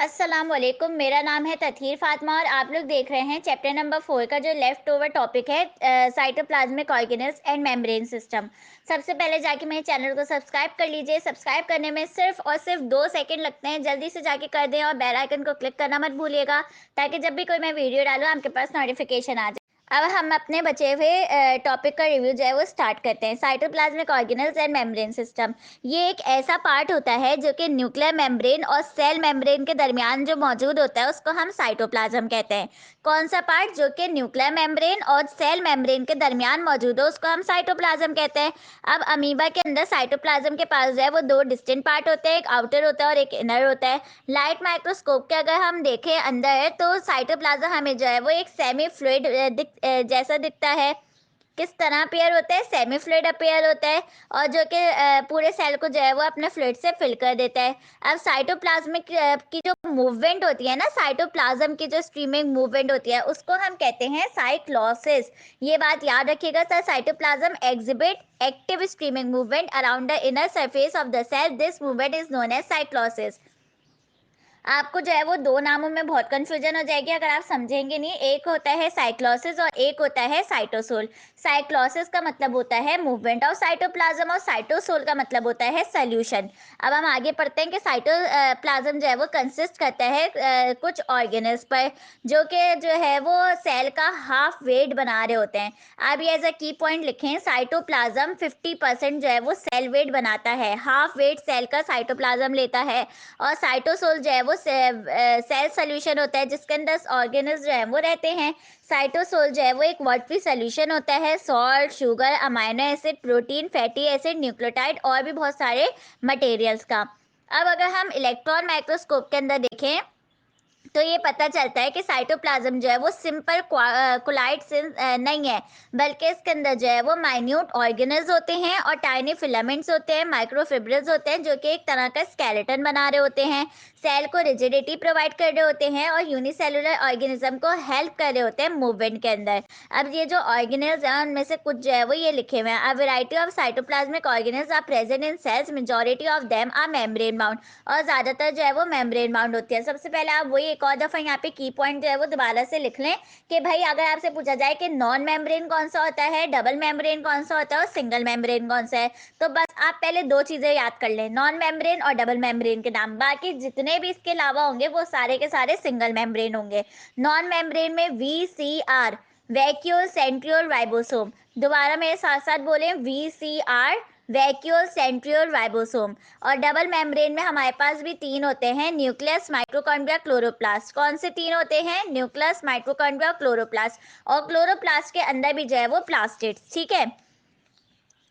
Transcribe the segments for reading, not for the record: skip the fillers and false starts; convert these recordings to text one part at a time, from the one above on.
अस्सलाम वालेकुम। मेरा नाम है तथीर फातिमा और आप लोग देख रहे हैं चैप्टर नंबर 4 का जो लेफ्ट ओवर टॉपिक है cytoplasmic organelles and membrane system. सबसे पहले जाके मेरे चैनल को सब्सक्राइब कर लीजिए। सब्सक्राइब करने में सिर्फ और सिर्फ 2 सेकंड लगते हैं, जल्दी से जाके कर दें और बेल आइकन को क्लिक करना मत भूलिएगा ताकि जब भी कोई मैं वीडियो डालूँ आपके पास नोटिफिकेशन आ जाए। अब हम अपने बचे हुए टॉपिक का रिव्यू जो है वो स्टार्ट करते हैं। Cytoplasmic organelles and membrane system, ये एक ऐसा पार्ट होता है जो कि न्यूक्लियर मेम्ब्रेन और सेल मेम्ब्रेन के दरमियान जो मौजूद होता है उसको हम साइटोप्लाज्म कहते हैं। कौन सा पार्ट? जो कि न्यूक्लियर मेम्ब्रेन और सेल मेम्ब्रेन के दरमियान मौजूद हो उसको हम साइटोप्लाज्म कहते हैं। अब अमीबा के अंदर साइटोप्लाज्म के पास जो है वो 2 डिस्टिंक्ट पार्ट होते हैं, एक आउटर होता है और एक इनर होता है। लाइट माइक्रोस्कोप के अगर हम देखें अंदर तो साइटोप्लाज्म हमें जो है वो एक सेमी फ्लूइड जैसा दिखता है। किस तरह अपेयर होता है? सेमी फ्लूइड अपेयर होता है और जो कि पूरे सेल को जो है वो अपने फ्लूइड से फिल कर देता है। अब साइटोप्लाज्मिक की जो मूवमेंट होती है ना, साइटोप्लाज्म की जो स्ट्रीमिंग मूवमेंट होती है उसको हम कहते हैं साइक्लोसिस। ये बात याद रखिएगा sir. Cytoplasm exhibit active streaming movement around the inner surface of the cell. This movement is known as cyclosis. आपको जो है वो 2 नामों में बहुत कंफ्यूजन हो जाएगी अगर आप समझेंगे नहीं। एक होता है साइक्लोसिस और एक होता है साइटोसोल। साइक्लोसिस का मतलब होता है मूवमेंट ऑफ साइटोप्लाज्म और साइटोसोल का मतलब होता है सॉल्यूशन। अब हम आगे पढ़ते हैं कि साइटोप्लाज्म जो है वो कंसिस्ट करता है कुछ ऑर्गेनल्स पर, जो कि जो है वो सेल का हाफ वेट बना रहे होते हैं। आप ये एज अ की पॉइंट लिखें, साइटोप्लाज्म 50% जो है वो सेल वेट बनाता है, हाफ वेट सेल का साइटोप्लाज्म लेता है। और साइटोसोल जो है वो सेल सोल्यूशन होता है जिसके अंदर ऑर्गेनल्स जो है वो रहते हैं। साइटोसोल जो है वो एक वाटरी सोल्यूशन होता है, salt, sugar, amino acid, protein, fatty acid, nucleotide और भी बहुत सारे मटेरियल्स का। अब अगर हम इलेक्ट्रॉन माइक्रोस्कोप के अंदर देखें तो ये पता चलता है कि साइटोप्लाज्म जो है वो सिंपल कोलाइड नहीं है, बल्कि इसके अंदर जो है वो माइन्यूट ऑर्गेनल्स होते हैं और टाइनी फिलामेंट्स होते हैं, माइक्रोफिब्रिल्स होते हैं जो कि एक तरह का स्केलेटन बना रहे होते हैं, सेल को रिजिडिटी प्रोवाइड कर रहे होते हैं और यूनिसेलुलर ऑर्गेनिज्म को हेल्प कर रहे होते हैं मूवमेंट के अंदर। अब ये जो ऑर्गेनल्स हैं उनमें से कुछ जो है वो ये लिखे हुए हैं। A variety of cytoplasmic organelles are present in cells, majority of them are membrane bound. और ज्यादातर जो है वो मेम्ब्रेन बाउंड होती है। सबसे पहले आप वही एक और दफा यहाँ पे की पॉइंट जो है वो दोबारा से लिख लें कि भाई अगर आपसे पूछा जाए कि नॉन मेम्ब्रेन कौन सा होता है, डबल मेम्ब्रेन कौन सा होता है और सिंगल मेम्ब्रेन कौन सा है, तो बस आप पहले 2 चीजें याद कर लें, नॉन मेम्ब्रेन और डबल मेम्ब्रेन के नाम। बाकी जितने भी इसके अलावा होंगे वो सारे के सारे सिंगल मेम्ब्रेन होंगे। नॉन मेम्ब्रेन में VCR, वैक्यूल सेंट्रियोल राइबोसोम। दोबारा मेरे साथ साथ बोलें, VCR, वैक्यूल सेंट्रियोल राइबोसोम। और डबल मेम्ब्रेन में हमारे पास भी 3 होते हैं, न्यूक्लियस, माइटोकॉन्ड्रिया, क्लोरोप्लास्ट। कौन से 3 होते हैं? Nucleus, mitochondria, chloroplast. और क्लोरोप्लास्ट के अंदर भी जो है वो प्लास्टिड्स। ठीक है,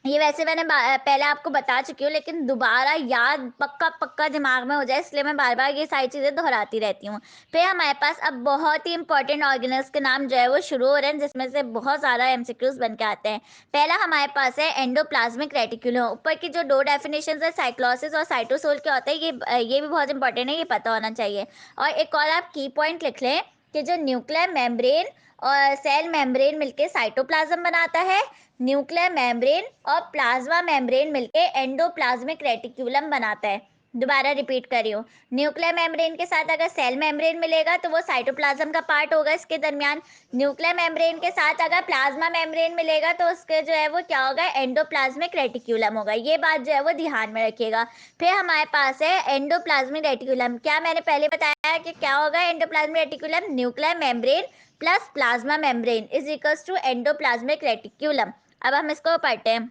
ये वैसे मैंने पहले आपको बता चुकी हूँ लेकिन दोबारा याद पक्का पक्का दिमाग में हो जाए इसलिए मैं बार बार ये सारी चीज़ें दोहराती रहती हूँ। फिर हमारे पास अब बहुत ही इंपॉर्टेंट ऑर्गेनल्स के नाम जो है वो शुरू हो रहे हैं जिसमें से बहुत ज़्यादा एमसीक्यूज बन के आते हैं। पहला हमारे पास है एंडोप्लाज्मिक रेटिकुलम। ऊपर की जो 2 डेफिनेशन है साइक्लोसिस और साइटोसोल के होते हैं, ये भी बहुत इंपॉर्टेंट है, ये पता होना चाहिए। और एक और आप की पॉइंट लिख लें कि जो न्यूक्लियर मेम्ब्रेन और सेल मेम्ब्रेन मिलके साइटोप्लाज्म बनाता है, न्यूक्लियर मेम्ब्रेन और प्लाज्मा मेम्ब्रेन मिलके एंडोप्लाज्मिक रेटिक्यूलम बनाता है। दोबारा रिपीट कर रही हूँ, न्यूक्लियर मेम्ब्रेन के साथ अगर सेल मेम्ब्रेन मिलेगा तो वो साइटोप्लाज्म का पार्ट होगा इसके दरमियान। न्यूक्लियर मेम्ब्रेन के साथ अगर प्लाज्मा मेम्ब्रेन मिलेगा तो उसके जो है वो क्या होगा? एंडोप्लाज्मिक रेटिक्यूलम होगा। ये बात जो है वो ध्यान में रखिएगा। फिर हमारे पास है एंडोप्लाज्मिक रेटिक्यूलम। क्या मैंने पहले बताया कि क्या होगा endoplasmic reticulum? Nuclear membrane plus plasma membrane is equals to endoplasmic reticulum. अब हम इसको पढ़ते हैं।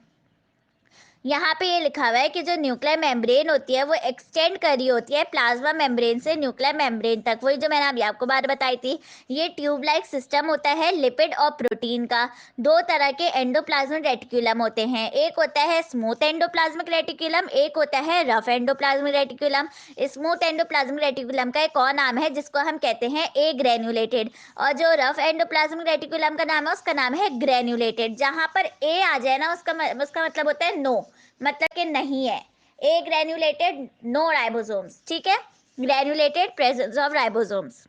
यहाँ पे ये लिखा हुआ है कि जो न्यूक्लियर मेम्ब्रेन होती है वो एक्सटेंड कर रही होती है प्लाज्मा मेम्ब्रेन से न्यूक्लियर मेम्ब्रेन तक। वही जो मैंने अभी आपको बात बताई थी। ये ट्यूब लाइक सिस्टम होता है लिपिड और प्रोटीन का। 2 तरह के एंडोप्लाज्मिक रेटिकुलम होते हैं, एक होता है स्मूथ एंडोप्लाज्मिक रेटिकुलम, एक होता है rough endoplasmic reticulum. Smooth endoplasmic reticulum का एक और नाम है जिसको हम कहते हैं ए ग्रेन्युलेटेड, और जो रफ एंडोप्लाज्मिक रेटिकुलम का नाम है उसका नाम है ग्रेन्युलेटेड। जहां पर ए आ जाए ना उसका मतलब होता है नो, मतलब कि नहीं है। ए ग्रेन्युलेटेड, नो राइबोसोम्स। ठीक है, ग्रेन्युलेटेड, प्रेजेंस ऑफ राइबोसोम्स।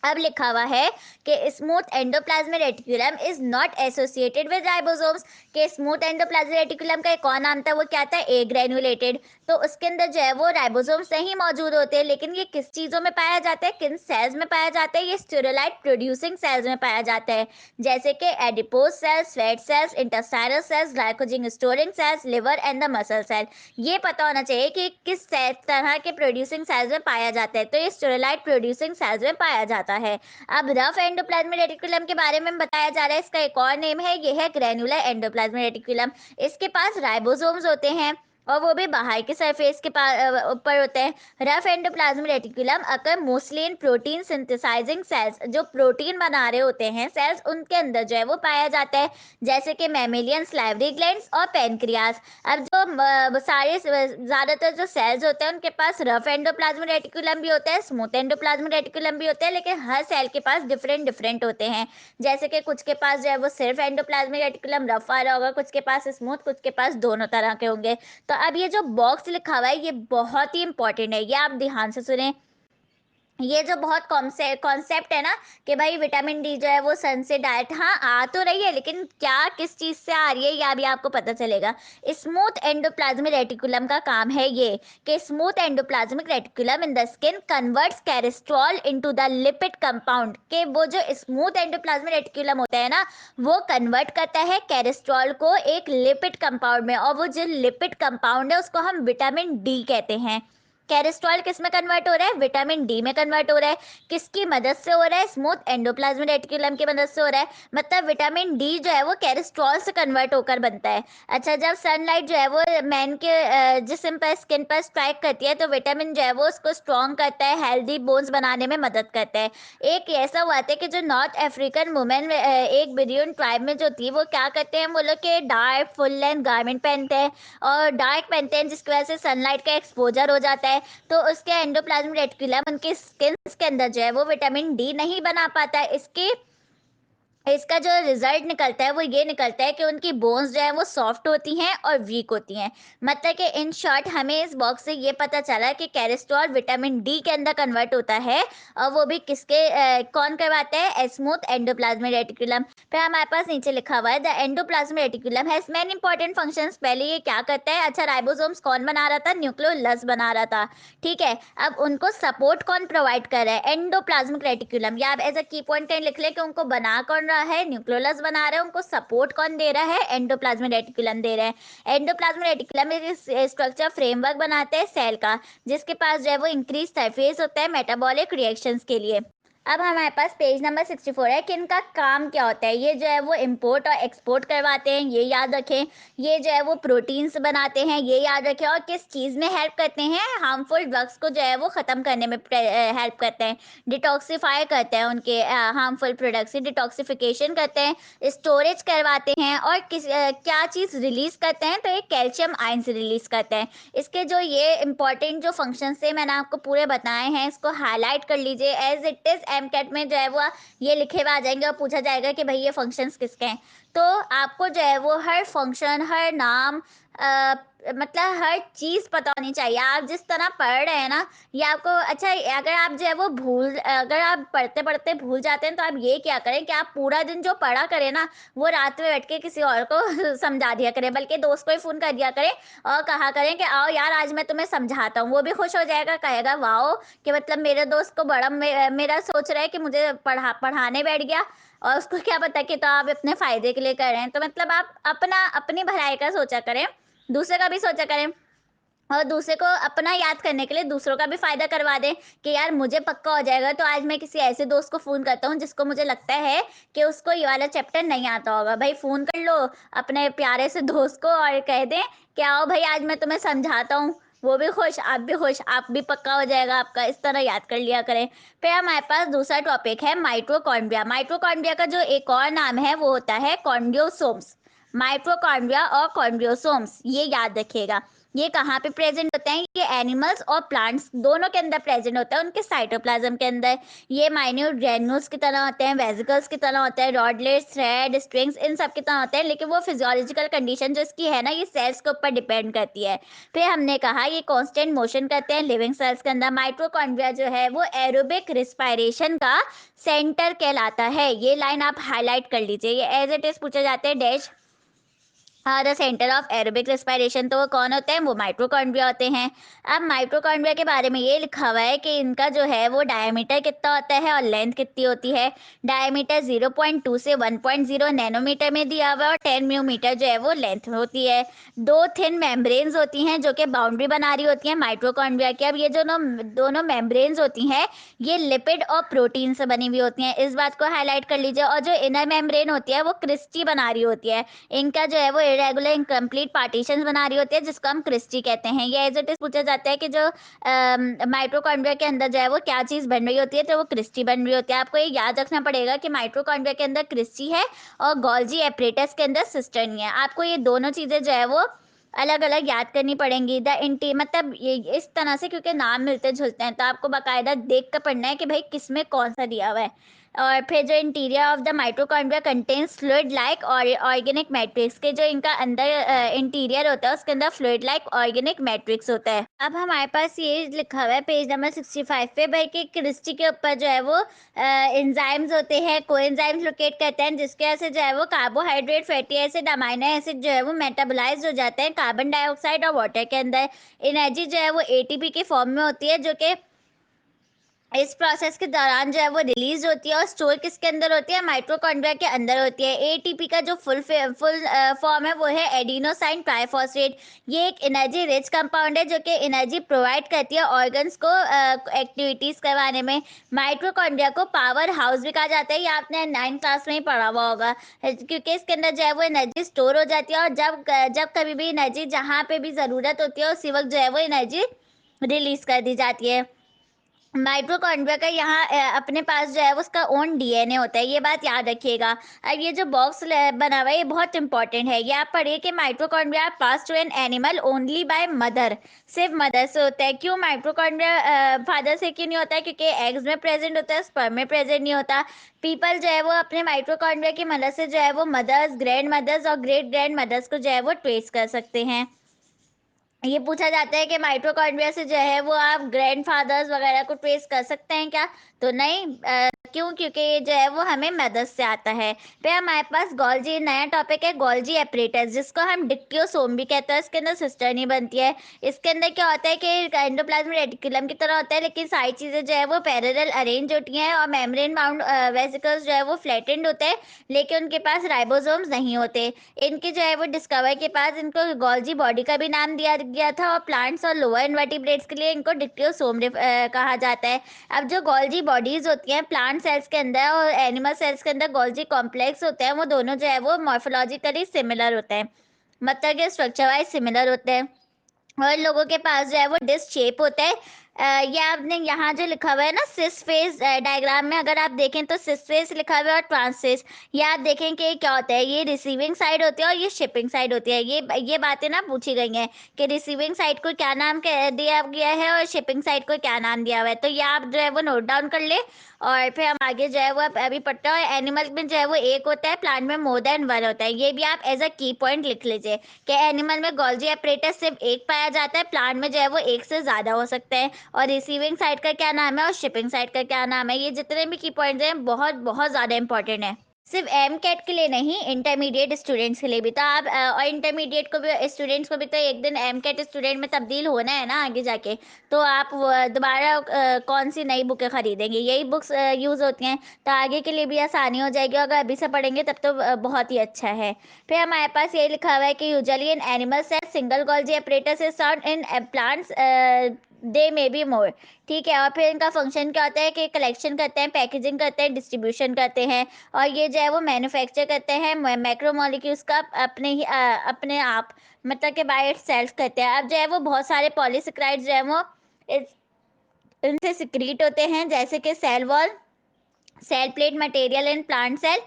अब लिखा हुआ है कि smooth endoplasmic reticulum is not associated with ribosomes. के स्मूथ एंडोप्लाज्मिक रेटिकुलम का एक और नाम था, वो क्या था, ए ग्रेनुलेटेड। तो उसके अंदर जो है वो राइबोसोम्स नहीं मौजूद होते, लेकिन ये किस चीजों में पाया जाता है, किन सेल्स में पाया जाता है, ये स्टेरोलाइट प्रोड्यूसिंग सेल्स में पाया जाता है, जैसे कि adipose cells, fat cells, intestinal cells, glycogen storing cells, liver and the muscle cell. ये पता होना चाहिए कि किस तरह के प्रोड्यूसिंग सेल्स में पाया जाता है, तो ये स्टेरोलाइट प्रोड्यूसिंग सेल्स में पाया जाता है। अब रफ एंडोप्लाज्मिक रेटिकुलम के बारे में बताया जा रहा है, इसका एक और नेम है, ये है ग्रेनुलर एंडोप्लाज्मिक रेटिकुलम। इसके पास राइबोसोम्स होते हैं और वो भी बाहर के सरफेस के ऊपर होते हैं। Rough endoplasmic reticulum occur mostly in protein synthesising cells, जो प्रोटीन बना रहे होते हैं सेल्स, उनके अंदर जो है वो पाया जाता है, जैसे कि मैमेलियन सलाइवरी ग्लैंड्स और पेनक्रियास। अब जो सारे ज्यादातर जो सेल्स होते हैं उनके पास रफ एंडोप्लाज्मिक रेटिकुलम भी होता है, स्मूथ एंडोप्लाज्मिक रेटिकुलम भी होता है, लेकिन हर सेल के पास डिफरेंट डिफरेंट होते हैं। जैसे कि कुछ के पास जो है वो सिर्फ एंडोप्लाज्मिक रेटिकुलम रफ आ रहा होगा, कुछ के पास स्मूथ, कुछ के पास दोनों तरह के होंगे। तो अब ये जो बॉक्स लिखा हुआ है ये बहुत ही इंपॉर्टेंट है, ये आप ध्यान से सुने। ये जो बहुत कॉन्सेप्ट है ना कि भाई विटामिन डी जो है वो सन से डायरेक्ट, हाँ आ तो रही है, लेकिन क्या किस चीज से आ रही है ये अभी आपको पता चलेगा। स्मूथ एंडोप्लाज्मिक रेटिकुलम का काम है ये कि smooth endoplasmic reticulum in the skin converts cholesterol into the lipid compound. के वो जो स्मूथ एंडोप्लाज्मिक रेटिकुलम होता है ना, वो कन्वर्ट करता है कैरेस्ट्रॉल को एक लिपिड कंपाउंड में, और वो जो लिपिड कंपाउंड है उसको हम विटामिन डी कहते हैं। कैरेस्ट्रॉल किस में कन्वर्ट हो रहा है, विटामिन डी में कन्वर्ट हो रहा है। किसकी मदद से हो रहा है, स्मूथ एंडोप्लाज्मिक रेटिकुलम की मदद से हो रहा है। मतलब विटामिन डी जो है वो कैरेस्ट्रॉल से कन्वर्ट होकर बनता है। अच्छा, जब सनलाइट जो है वो मैन के जिस्म पर, स्किन पर स्ट्राइक करती है, तो विटामिन जो है वो उसको स्ट्रॉन्ग करता है, हेल्दी बोन्स बनाने में मदद करता है। एक ऐसा हुआ था कि जो नॉर्थ अफ्रीकन वुमेन, एक बिडियन ट्राइब में जो थी, वो क्या करते हैं, वो लोग के डार्क फुल लेंथ गारमेंट पहनते हैं और डार्क पहनते हैं, जिसकी वजह से सनलाइट का एक्सपोजर हो जाता है। तो उसके एंडोप्लाज्मिक रेटिकुलम उनके स्किन के अंदर जो है वो विटामिन डी नहीं बना पाता है। इसका जो रिजल्ट निकलता है वो ये निकलता है कि उनकी बोन्स जो है वो सॉफ्ट होती हैं और वीक होती हैं। मतलब कि इन शॉर्ट हमें इस बॉक्स से ये पता चला कि कैरेस्ट्रॉल विटामिन डी के अंदर कन्वर्ट होता है, और वो भी कौन करवाता है, स्मूथ एंडोप्लाज्मिक रेटिकुलम। फिर हमारे पास नीचे लिखा हुआ है the endoplasmic reticulum has many important functions. पहले ये क्या करता है, अच्छा राइबोसोम्स कौन बना रहा था, न्यूक्लियोलस बना रहा था, ठीक है। अब उनको सपोर्ट कौन प्रोवाइड कर रहा है, एंडोप्लाज्मिक रेटिकुलम। या आप एज अ की पॉइंट लिख ले कि उनको बना कौन रहा है, न्यूक्लियोलस बना रहा है, उनको सपोर्ट कौन दे रहा है, एंडोप्लाज्मिक रेटिकुलम दे रहा है। एंडोप्लाज्मिक रेटिकुलम एक स्ट्रक्चर फ्रेमवर्क बनाते हैं सेल का, जिसके पास जो है वो इंक्रीज सरफेस होता है मेटाबॉलिक रिएक्शंस के लिए। अब हमारे पास पेज नंबर 64 है कि इनका काम क्या होता है। ये जो है वो इंपोर्ट और एक्सपोर्ट करवाते हैं, ये याद रखें। ये जो है वो प्रोटीन्स बनाते हैं, ये याद रखें। और किस चीज़ में हेल्प करते हैं, हार्मफुल ड्रग्स को जो है वो ख़त्म करने में हेल्प करते हैं, डिटॉक्सिफाई करते हैं, उनके हार्मफुल प्रोडक्ट्स की डिटॉक्सिफिकेशन करते हैं, स्टोरेज करवाते हैं। और क्या चीज़ रिलीज़ करते हैं, तो ये कैल्शियम आयंस रिलीज़ करते हैं। इसके जो ये इंपॉर्टेंट जो फंक्शंस थे मैंने आपको पूरे बताए हैं, इसको हाईलाइट कर लीजिए। एज इट इज़ एमकेट में जो है वो ये लिखे हुए आ जाएंगे और पूछा जाएगा कि भाई ये फंक्शंस किसके हैं। तो आपको जो है वो हर फंक्शन, हर नाम, मतलब हर चीज़ पता होनी चाहिए। आप जिस तरह पढ़ रहे हैं ना, ये आपको, अच्छा अगर आप जो है वो अगर आप पढ़ते पढ़ते भूल जाते हैं, तो आप ये क्या करें कि आप पूरा दिन जो पढ़ा करें ना, वो रात में बैठ के किसी और को समझा दिया करें, बल्कि दोस्त को ही फ़ोन कर दिया करें और कहा करें कि आओ यार आज मैं तुम्हें समझाता हूँ। वो भी खुश हो जाएगा, कहेगा वाओ कि मतलब मेरे दोस्त को बड़ा मेरा सोच रहा है कि मुझे पढ़ाने बैठ गया, और उसको क्या पता कि तो आप अपने फायदे के लिए कर रहे हैं। तो मतलब आप अपनी भलाई का सोचा करें, दूसरे का भी सोचा करें, और दूसरे को अपना याद करने के लिए दूसरों का भी फायदा करवा दें कि यार मुझे पक्का हो जाएगा तो आज मैं किसी ऐसे दोस्त को फ़ोन करता हूँ जिसको मुझे लगता है कि उसको ये वाला चैप्टर नहीं आता होगा। भाई फ़ोन कर लो अपने प्यारे से दोस्त को और कह दें कि आओ भाई आज मैं तुम्हें समझाता हूँ। वो भी खुश, आप भी खुश, आप भी पक्का हो जाएगा आपका। इस तरह याद कर लिया करें। फिर हमारे पास दूसरा टॉपिक है माइटोकॉन्ड्रिया। माइटोकॉन्ड्रिया का जो एक और नाम है वो होता है कॉन्ड्रियोसोम्स। माइटोकॉन्ड्रिया और कॉन्ड्रियोसोम्स, ये याद रखिएगा। ये कहाँ पे प्रेजेंट होते हैं? ये एनिमल्स और प्लांट्स दोनों के अंदर प्रेजेंट होता है, उनके साइटोप्लाज्म के अंदर। ये माइन्यूट ग्रेन्यूल्स की तरह होते हैं, वेसिकल्स की तरह होते हैं, रॉडलेट्स, थ्रेड, स्ट्रिंग्स, इन सब की तरह होते हैं, लेकिन वो फिजियोलॉजिकल कंडीशन जो इसकी है ना, ये सेल्स के ऊपर डिपेंड करती है। फिर हमने कहा ये कांस्टेंट मोशन करते हैं लिविंग सेल्स के अंदर। माइटोकॉन्ड्रिया जो है वो एरोबिक रिस्पायरेशन का सेंटर कहलाता है। ये लाइन आप हाईलाइट कर लीजिए, ये एज इट इज पूछे जाते हैं dash the centre of aerobic respiration. तो वो कौन होते हैं? वो माइटोकॉन्ड्रिया होते हैं। अब माइटोकॉन्ड्रिया के बारे में ये लिखा हुआ है कि इनका जो है वो डायमीटर कितना होता है और लेंथ कितनी होती है। डायमीटर 0.2 से 1.0 नैनोमीटर में दिया हुआ है और 10 मिलीमीटर जो है वो लेंथ में होती है। दो थिन मेम्ब्रेन्स होती हैं जो कि बाउंड्री बना रही होती हैं माइटोकॉन्ड्रिया की। अब ये जो दोनों मेम्ब्रेन्स होती हैं ये लिपिड और प्रोटीन से बनी हुई होती हैं, इस बात को हाईलाइट कर लीजिए। और जो इनर मेम्ब्रेन होती है वो क्रिस्टी बना रही होती है। इनका जो है वो इरेगुलर इनकम्प्लीट पार्टीशंस बना रही होती है, जिसको हम क्रिस्टी कहते हैं। ये एज इट इज पूछा जाता है कि जो माइटोकॉन्ड्रिया के अंदर जो है वो क्या चीज़ बन रही होती है, तो वो क्रिस्टी बन रही होती है। आपको ये याद रखना पड़ेगा कि माइटोकॉन्ड्रिया के अंदर क्रिस्टी है और गोल्जी एपरेटस के अंदर सिस्टर्नी है। आपको ये दोनों चीज़ें जो है वो अलग अलग याद करनी पड़ेंगी। द इंटी मतलब ये इस तरह से, क्योंकि नाम मिलते जुलते हैं, तो आपको बाकायदा देख कर पढ़ना है कि भाई किसमें कौन सा दिया हुआ है। और फिर जो interior of the mitochondria contains fluid like और ऑर्गेनिक मैट्रिक्स, के जो इनका अंदर इंटीरियर होता है उसके अंदर फ्लूइड लाइक ऑर्गेनिक मैट्रिक्स होता है। अब हमारे पास ये लिखा हुआ है पेज नंबर 65 पे भाई कि क्रिस्टी के ऊपर जो है वो एंजाइम्स होते हैं, कोएंजाइम्स लोकेट करते हैं, जिसके वजह से जो है वो carbohydrate, fatty acid, amino acid जो है वो मेटाबोलाइज हो जाते हैं कार्बन डाइऑक्साइड और वाटर के अंदर। एनर्जी जो है वो एटीपी के फॉर्म में होती है, जो कि इस प्रोसेस के दौरान जो है वो रिलीज होती है और स्टोर किसके अंदर होती है? माइटोकॉन्ड्रिया के अंदर होती है। एटीपी का जो फुल फॉर्म है वो है एडिनोसाइन ट्राइफॉस्फेट। ये एक एनर्जी रिच कंपाउंड है जो कि एनर्जी प्रोवाइड करती है ऑर्गन्स को एक्टिविटीज करवाने में। माइटोकॉन्ड्रिया को पावर हाउस भी कहा जाता है, ये आपने 9th क्लास में ही पढ़ा हुआ होगा, क्योंकि इसके अंदर जो है वो एनर्जी स्टोर हो जाती है और जब जब कभी भी एनर्जी जहाँ पे भी ज़रूरत होती है उसी वक्त जो है वो एनर्जी रिलीज कर दी जाती है। माइटोकॉन्ड्रिया का यहाँ अपने पास जो है वो उसका ओन डीएनए होता है, ये बात याद रखिएगा। अब ये जो बॉक्स बना हुआ है ये बहुत इंपॉर्टेंट है। ये आप पढ़िए कि mitochondria pass to an animal only by mother, सिर्फ मदर से होता है। क्यों माइटोकॉन्ड्रिया फादर से क्यों नहीं होता है? क्योंकि एग्स में प्रेजेंट होता है, स्पर्म में प्रेजेंट नहीं होता। पीपल जो है वो अपने माइटोकॉन्ड्रिया की मदद से जो है वो मदर्स, ग्रैंड मदर्स और ग्रेट ग्रैंड मदर्स को जो है वो ट्रेस कर सकते हैं। ये पूछा जाता है कि माइटोकॉन्ड्रिया से जो है वो आप ग्रैंडफादर्स वगैरह को ट्रेस कर सकते हैं क्या? तो नहीं। क्यों? क्योंकि ये जो है वो हमें मदद से आता है। फिर हमारे पास गोल्जी नया टॉपिक है, गोल्जी एपरेटस, जिसको हम डिक्टियोसोम भी कहते हैं। इसके अंदर सिस्टर्नी बनती है। इसके अंदर क्या होता है कि एंडोप्लाज्म रेटिकुलम की तरह होता है, लेकिन सारी चीज़ें जो है वो पैरेलल अरेंज होती हैं और मेम्ब्रेन बाउंड वेसिकल्स जो है वो फ्लैटेंड होते हैं, लेकिन उनके पास राइबोसोम्स नहीं होते। इनकी जो है वो डिस्कवर के पास इनको गोल्जी बॉडी का भी नाम दिया गया था और प्लांट्स और लोअर इनवर्टिब्रेट्स के लिए इनको डिक्टियोसोम कहा जाता है। अब जो गोल्जी बॉडीज होती हैं प्लांट सेल्स के अंदर और एनिमल सेल्स के अंदर, गोल्जी कॉम्प्लेक्स होते हैं, वो दोनों जो है वो मॉर्फोलॉजिकली सिमिलर होते हैं, मतलब कि स्ट्रक्चर वाइज सिमिलर होते हैं। और लोगों के पास जो है वो डिस्क शेप होता है। ये आपने यहाँ जो लिखा हुआ है ना सिस फेस डायग्राम में, अगर आप देखें तो सिस फेस लिखा हुआ है और ट्रांस फेस। ये आप देखें कि क्या होता है, ये रिसीविंग साइड होती है और ये शिपिंग साइड होती है। ये बातें ना पूछी गई हैं कि रिसीविंग साइड को क्या नाम दिया गया है और शिपिंग साइड को क्या नाम दिया हुआ है। तो ये आप जो है वो नोट डाउन कर ले और फिर हम आगे जो है वो अभी पढ़ते हैं। एनिमल में जो है वो एक होता है, प्लांट में मोर देन वन होता है। ये भी आप एज अ की पॉइंट लिख लीजिए कि एनिमल में गोल्जी एपरेटस सिर्फ एक पाया जाता है, प्लांट में जो है वो एक से ज़्यादा हो सकते हैं। और रिसीविंग साइड का क्या नाम है और शिपिंग साइड का क्या नाम है? ये जितने भी की पॉइंट्स हैं बहुत बहुत ज़्यादा इंपॉर्टेंट है, सिर्फ एम कैट के लिए नहीं, इंटरमीडिएट स्टूडेंट्स के लिए भी। तो आप और इंटरमीडिएट को भी स्टूडेंट्स को भी तो एक दिन एम कैट स्टूडेंट में तब्दील होना है ना आगे जाके। तो आप दोबारा कौन सी नई बुकें खरीदेंगे? यही बुक्स यूज़ होती हैं, तो आगे के लिए भी आसानी हो जाएगी। अगर अभी से पढ़ेंगे तब तो बहुत ही अच्छा है। फिर हमारे पास ये लिखा हुआ है कि usually in animal cell single Golgi apparatus is found in plants, they may be more. ठीक है। और फिर इनका फंक्शन क्या होता है कि कलेक्शन करते हैं, पैकेजिंग करते हैं, डिस्ट्रीब्यूशन करते हैं और ये जो है वो मैन्युफैक्चर करते हैं मैक्रोमोलिक्यूल्स का अपने ही अपने आप, मतलब कि बाय इट सेल्फ करते हैं। अब जो है वो बहुत सारे पॉलीसेकेराइड्स जो है वो इनसे सिक्रीट होते हैं, जैसे कि cell wall, cell plate material in plant cell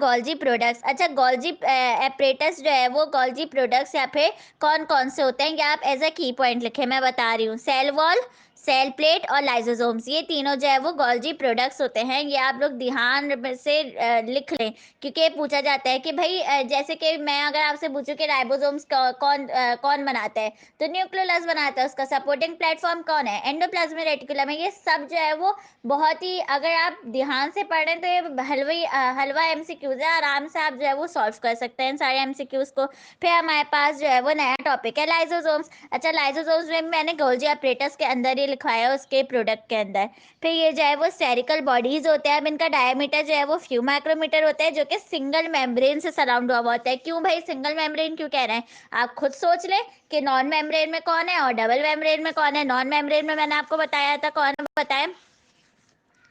Golgi products. अच्छा, गोल्जी एपरेटस जो है वो गोल्जी प्रोडक्ट्स या फिर कौन कौन से होते हैं, ये आप एज अ की पॉइंट लिखे, मैं बता रही हूँ। सेल वॉल, सेल प्लेट और लाइजोसोम्स, ये तीनों जो है वो गोल्जी प्रोडक्ट्स होते हैं। ये आप लोग ध्यान से लिख लें, क्योंकि ये पूछा जाता है कि भाई जैसे कि मैं अगर आपसे पूछूं कि राइबोसोम्स कौन बनाता है, तो न्यूक्लियोलस बनाता है। उसका सपोर्टिंग प्लेटफॉर्म कौन है, एंडोप्लाज्मिक रेटिकुलम है। ये सब जो है वो बहुत ही, अगर आप ध्यान से पढ़ें तो ये हलवा एमसीक्यूज है, आराम से आप जो है वो सॉल्व कर सकते हैं सारे एमसीक्यूज को। फिर हमारे पास जो है वो नया टॉपिक है लाइजोसोम्स। अच्छा, लाइजोसोम्स में मैंने गोल्जी अपरेटस के अंदर ही लिखवाया है, उसके प्रोडक्ट के अंदर। फिर ये जो है वो स्टेरिकल बॉडीज होते हैं। अब इनका डायमीटर जो है वो फ्यू माइक्रोमीटर होता है, जो कि सिंगल मेम्ब्रेन से सराउंड हुआ होता है। क्यों भाई सिंगल मेम्ब्रेन क्यों कह रहे हैं, आप खुद सोच लें कि नॉन मेम्ब्रेन में कौन है और डबल मेम्ब्रेन में कौन है। नॉन मेम्ब्रेन में मैंने आपको बताया था, कौन बताया,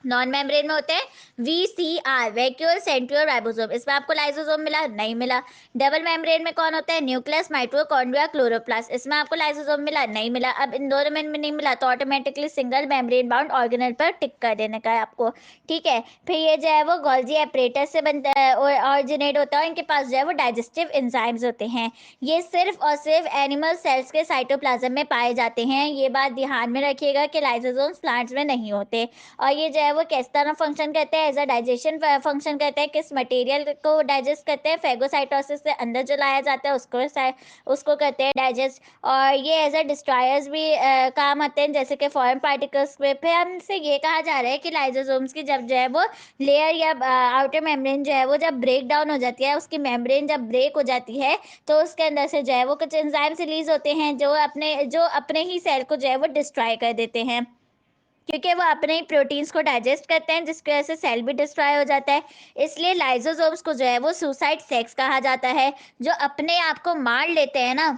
नॉन मेम्ब्रेन में होते हैं VCR, वैक्यूल सेंट्रियोल राइबोसोम। इसमें आपको लाइसोसोम मिला नहीं मिला। डबल मेम्ब्रेन में कौन होता है, न्यूक्लियस, माइटोकॉन्ड्रिया, क्लोरोप्लास्ट। इसमें आपको लाइसोसोम मिला नहीं मिला। अब इन दोनों में नहीं मिला तो automatically single membrane bound organelle पर टिक कर देने का है आपको, ठीक है। फिर ये जो है वो गोल्जी एपरेटस से बनता है, ऑरिजिनेट होता है। इनके पास जो है वो डाइजेस्टिव एंजाइम्स होते हैं। ये सिर्फ और सिर्फ एनिमल सेल्स के साइटोप्लाज्म में पाए जाते हैं। ये बात ध्यान में रखिएगा कि लाइसोसोम्स प्लांट्स में नहीं होते। और ये जो है वो किस तरह फंक्शन करते हैं, एज अ डाइजेशन फंक्शन करते हैं। किस मटेरियल को डाइजेस्ट करते हैं, फेगोसाइटोसिस से अंदर जो लाया जाता है उसको करते हैं डाइजेस्ट। और ये एज अ डिस्ट्रॉयर्स भी काम आते हैं, जैसे कि फॉरेन पार्टिकल्स पे। फिर हमसे ये कहा जा रहा है कि लाइसोसोम्स की जब जो है वो लेयर या आउटर मेम्ब्रेन जो है वो जब ब्रेक डाउन हो जाती है, उसकी मेम्ब्रेन जब ब्रेक हो जाती है, तो उसके अंदर से जो है वो कुछ एंजाइम्स रिलीज होते हैं जो अपने ही सेल को जो है वो डिस्ट्रॉय कर देते हैं, क्योंकि वो अपने ही प्रोटीन्स को डाइजेस्ट करते हैं, जिसकी वजह से सेल भी डिस्ट्रॉय हो जाता है। इसलिए लाइसोसोम्स को जो है वो सुसाइड सेक्स कहा जाता है। जो अपने आप को मार लेते हैं ना,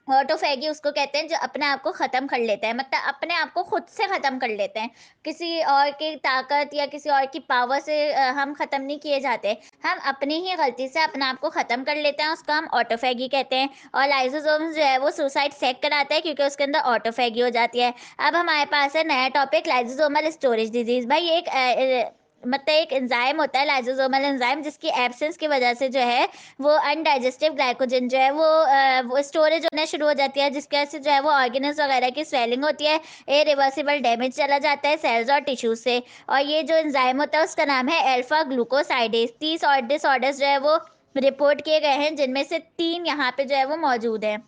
ऑटोफैगी उसको कहते हैं, जो अपने आप को खत्म कर लेते हैं, मतलब अपने आप को खुद से खत्म कर लेते हैं। किसी और की ताकत या किसी और की पावर से हम खत्म नहीं किए जाते, हम अपनी ही गलती से अपने आप को खत्म कर लेते हैं, उसको हम ऑटोफैगी कहते हैं। और लाइसोसोम्स जो है वो सुसाइड सेक कराता है, क्योंकि उसके अंदर ऑटोफैगी हो जाती है। अब हमारे पास है नया टॉपिक लाइसोसोमल स्टोरेज डिजीज। भाई मतलब एक एंजाइम होता है लाइसोसोमल एंजाइम, जिसकी एब्सेंस की वजह से जो है वो अनडाइजेस्टिव ग्लाइकोजन जो है वो स्टोरेज होना शुरू हो जाती है, जिसकी वजह से जो है वो ऑर्गेनल्स वगैरह की स्वेलिंग होती है, इरिवर्सिबल डैमेज चला जाता है सेल्स और टिश्यूज से। और ये जो एंजाइम होता है उसका नाम है अल्फा ग्लूकोसाइडेज। 30 और डिसऑर्डर्स जो है वो रिपोर्ट किए गए हैं, जिनमें से 3 यहाँ पे जो है वो मौजूद है।